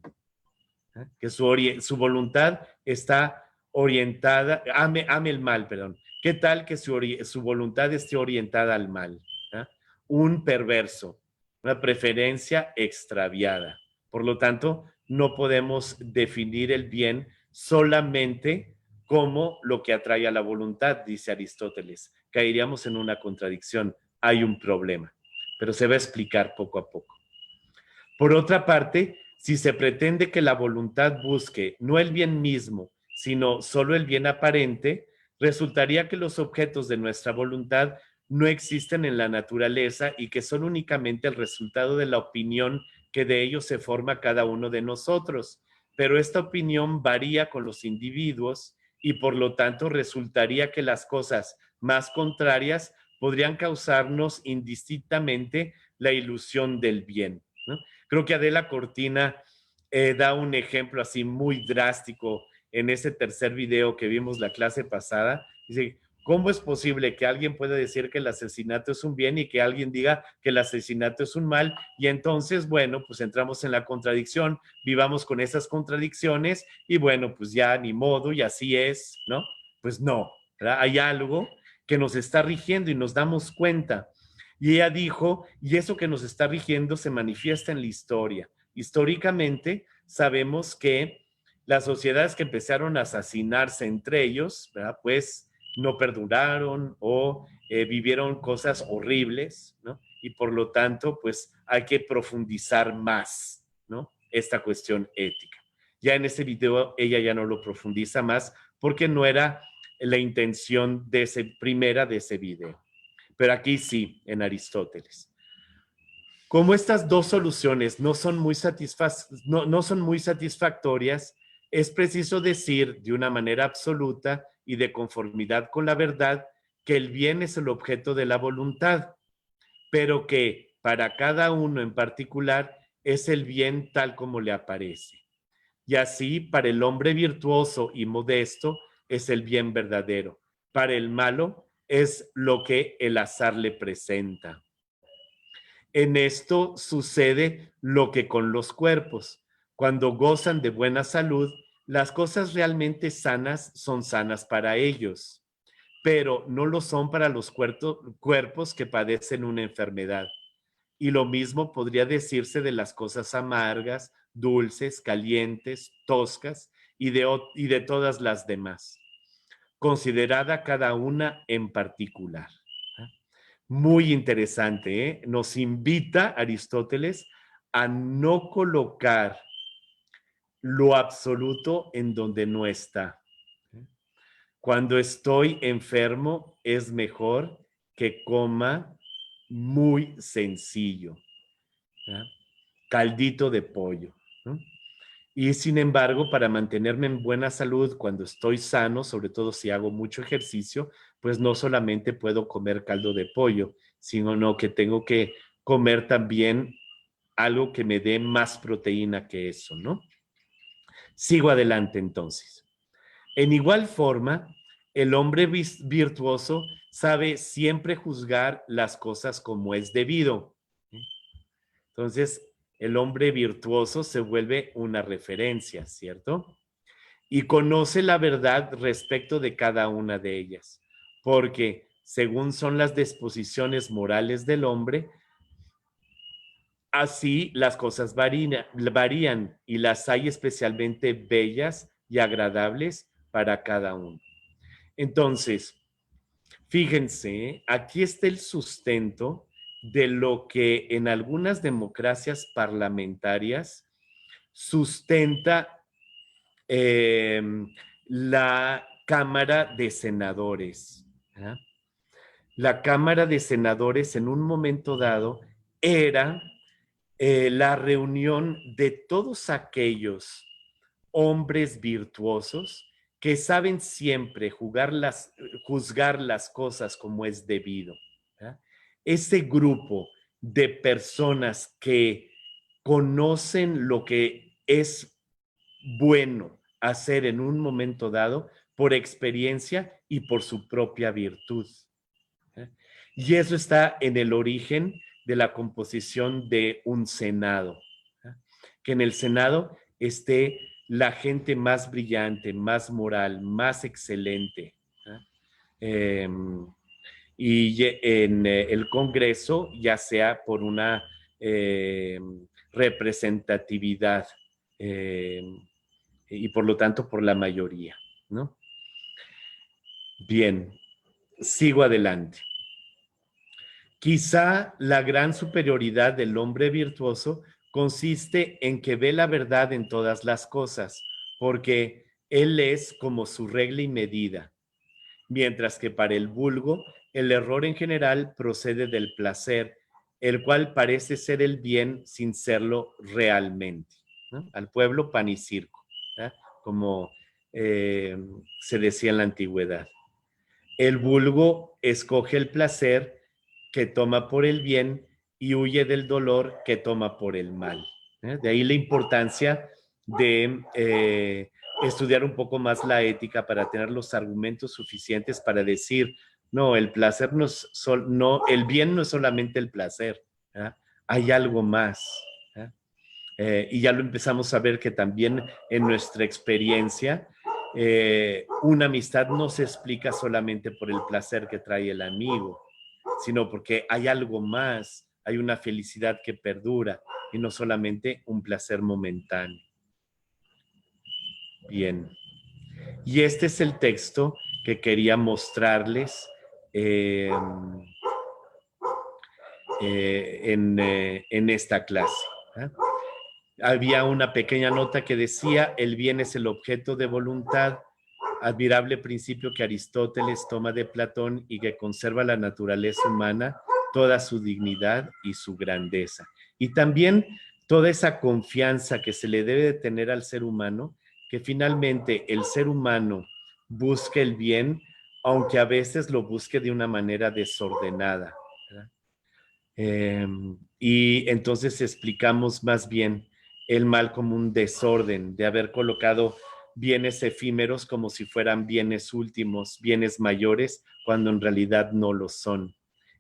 ¿Eh? Que su voluntad está orientada, ame el mal, perdón. ¿Qué tal que su voluntad esté orientada al mal? ¿Eh? Un perverso, una preferencia extraviada. Por lo tanto, no podemos definir el bien solamente como lo que atrae a la voluntad, dice Aristóteles. Caeríamos en una contradicción. Hay un problema, pero se va a explicar poco a poco. Por otra parte, si se pretende que la voluntad busque no el bien mismo, sino solo el bien aparente, resultaría que los objetos de nuestra voluntad no existen en la naturaleza y que son únicamente el resultado de la opinión que de ellos se forma cada uno de nosotros. Pero esta opinión varía con los individuos y por lo tanto resultaría que las cosas más contrarias podrían causarnos indistintamente la ilusión del bien, ¿no? Creo que Adela Cortina da un ejemplo así muy drástico en ese tercer video que vimos la clase pasada. Dice, ¿cómo es posible que alguien pueda decir que el asesinato es un bien y que alguien diga que el asesinato es un mal? Y entonces, bueno, pues entramos en la contradicción, vivamos con esas contradicciones y bueno, pues ya ni modo y así es, ¿no? Pues no, ¿verdad? Hay algo que nos está rigiendo y nos damos cuenta. Y ella dijo, y eso que nos está rigiendo se manifiesta en la historia. Históricamente sabemos que las sociedades que empezaron a asesinarse entre ellos, ¿verdad? Pues no perduraron o vivieron cosas horribles, ¿no? Y por lo tanto, pues hay que profundizar más, ¿no? Esta cuestión ética. Ya en este video ella ya no lo profundiza más porque no era la intención de ese video. Pero aquí sí, en Aristóteles. Como estas dos soluciones no son muy satisfactorias, es preciso decir de una manera absoluta y de conformidad con la verdad que el bien es el objeto de la voluntad, pero que para cada uno en particular es el bien tal como le aparece. Y así, para el hombre virtuoso y modesto es el bien verdadero. Para el malo es lo que el azar le presenta. En esto sucede lo que con los cuerpos. Cuando gozan de buena salud, las cosas realmente sanas son sanas para ellos, pero no lo son para los cuerpos que padecen una enfermedad. Y lo mismo podría decirse de las cosas amargas, dulces, calientes, toscas y de todas las demás, considerada cada una en particular. Muy interesante, ¿eh? Nos invita Aristóteles a no colocar lo absoluto en donde no está. Cuando estoy enfermo, es mejor que coma muy sencillo, ¿ya? Caldito de pollo, ¿no? Y sin embargo, para mantenerme en buena salud cuando estoy sano, sobre todo si hago mucho ejercicio, pues no solamente puedo comer caldo de pollo, sino que tengo que comer también algo que me dé más proteína que eso, ¿no? Sigo adelante entonces. En igual forma, El hombre virtuoso sabe siempre juzgar las cosas como es debido. Entonces, el hombre virtuoso se vuelve una referencia, ¿cierto? Y conoce la verdad respecto de cada una de ellas, porque según son las disposiciones morales del hombre, así las cosas varían y las hay especialmente bellas y agradables para cada uno. Entonces, fíjense, aquí está el sustento de lo que en algunas democracias parlamentarias sustenta la Cámara de Senadores. ¿eh? La Cámara de Senadores en un momento dado era la reunión de todos aquellos hombres virtuosos que saben siempre juzgar las cosas como es debido. ¿eh? Ese grupo de personas que conocen lo que es bueno hacer en un momento dado por experiencia y por su propia virtud. ¿eh? Y eso está en el origen de la composición de un Senado. ¿eh? Que en el Senado esté la gente más brillante, más moral, más excelente. ¿eh? Y en el Congreso, ya sea por una representatividad y por lo tanto por la mayoría, ¿no? Bien, sigo adelante. Quizá la gran superioridad del hombre virtuoso consiste en que ve la verdad en todas las cosas, porque él es como su regla y medida, mientras que para el vulgo el error en general procede del placer, el cual parece ser el bien sin serlo realmente. ¿no? Al pueblo pan y circo, ¿eh? Como se decía en la antigüedad. El vulgo escoge el placer que toma por el bien y huye del dolor que toma por el mal. De ahí la importancia de estudiar un poco más la ética para tener los argumentos suficientes para decir, no, el placer no es no, el bien no es solamente el placer, hay algo más. Y ya lo empezamos a ver que también en nuestra experiencia, una amistad no se explica solamente por el placer que trae el amigo, sino porque hay algo más, hay una felicidad que perdura y no solamente un placer momentáneo. Bien, y este es el texto que quería mostrarles en esta clase. Había una pequeña nota que decía, el bien es el objeto de voluntad, admirable principio que Aristóteles toma de Platón y que conserva la naturaleza humana, toda su dignidad y su grandeza. Y también toda esa confianza que se le debe de tener al ser humano, que finalmente el ser humano busque el bien, aunque a veces lo busque de una manera desordenada. Y entonces explicamos más bien el mal como un desorden, de haber colocado bienes efímeros como si fueran bienes últimos, bienes mayores, cuando en realidad no lo son.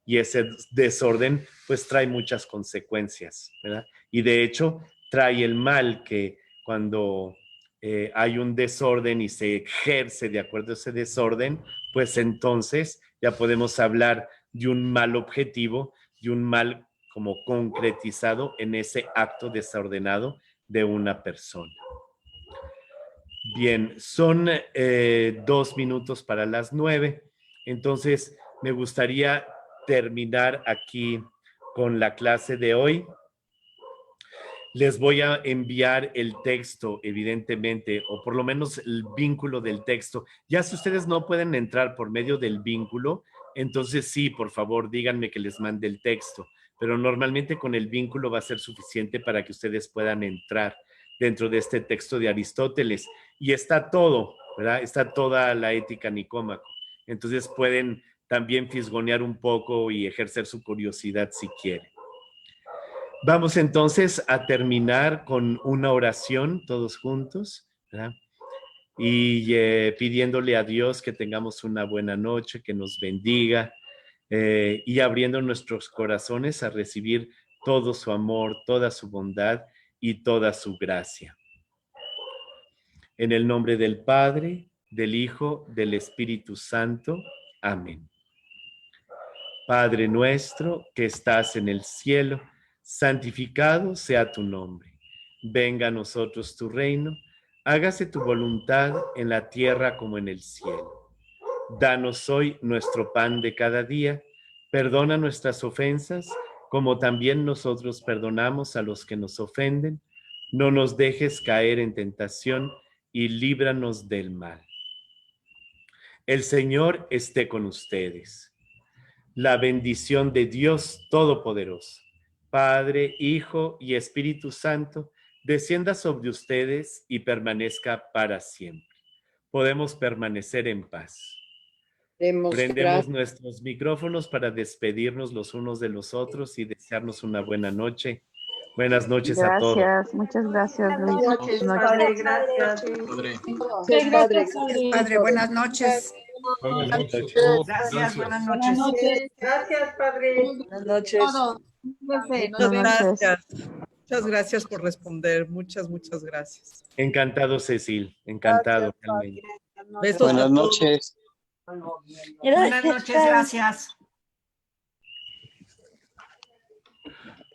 Y ese desorden pues trae muchas consecuencias, ¿verdad? Y de hecho trae el mal que cuando hay un desorden y se ejerce de acuerdo a ese desorden, pues entonces ya podemos hablar de un mal objetivo, de un mal como concretizado en ese acto desordenado de una persona. Bien, son 2 minutos para las 9, entonces me gustaría terminar aquí con la clase de hoy. Les voy a enviar el texto, evidentemente, o por lo menos el vínculo del texto. Ya si ustedes no pueden entrar por medio del vínculo, entonces sí, por favor, díganme que les mande el texto. Pero normalmente con el vínculo va a ser suficiente para que ustedes puedan entrar dentro de este texto de Aristóteles. Y está todo, ¿verdad? Está toda la ética Nicómaco. Entonces pueden también fisgonear un poco y ejercer su curiosidad si quieren. Vamos entonces a terminar con una oración todos juntos, ¿verdad? y pidiéndole a Dios que tengamos una buena noche, que nos bendiga y abriendo nuestros corazones a recibir todo su amor, toda su bondad y toda su gracia. En el nombre del Padre, del Hijo, del Espíritu Santo. Amén. Padre nuestro que estás en el cielo, santificado sea tu nombre. Venga a nosotros tu reino, hágase tu voluntad en la tierra como en el cielo. Danos hoy nuestro pan de cada día, perdona nuestras ofensas, como también nosotros perdonamos a los que nos ofenden. No nos dejes caer en tentación y líbranos del mal. El Señor esté con ustedes. La bendición de Dios Todopoderoso, Padre, Hijo y Espíritu Santo, descienda sobre ustedes y permanezca para siempre. Podemos permanecer en paz. Prendemos nuestros micrófonos para despedirnos los unos de los otros y desearnos una buena noche. Buenas noches a todos. Gracias, muchas gracias, Luis. Buenas noches, padre, gracias. Padre, buenas noches. Buenas noches. Gracias, buenas noches. Gracias, padre. Buenas noches. Buenas noches. Muchas gracias por responder. Muchas gracias. Encantado, Cecil. Encantado, realmente. Besos Buenas a todos. noches. Buenas noches, gracias.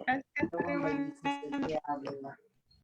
Gracias.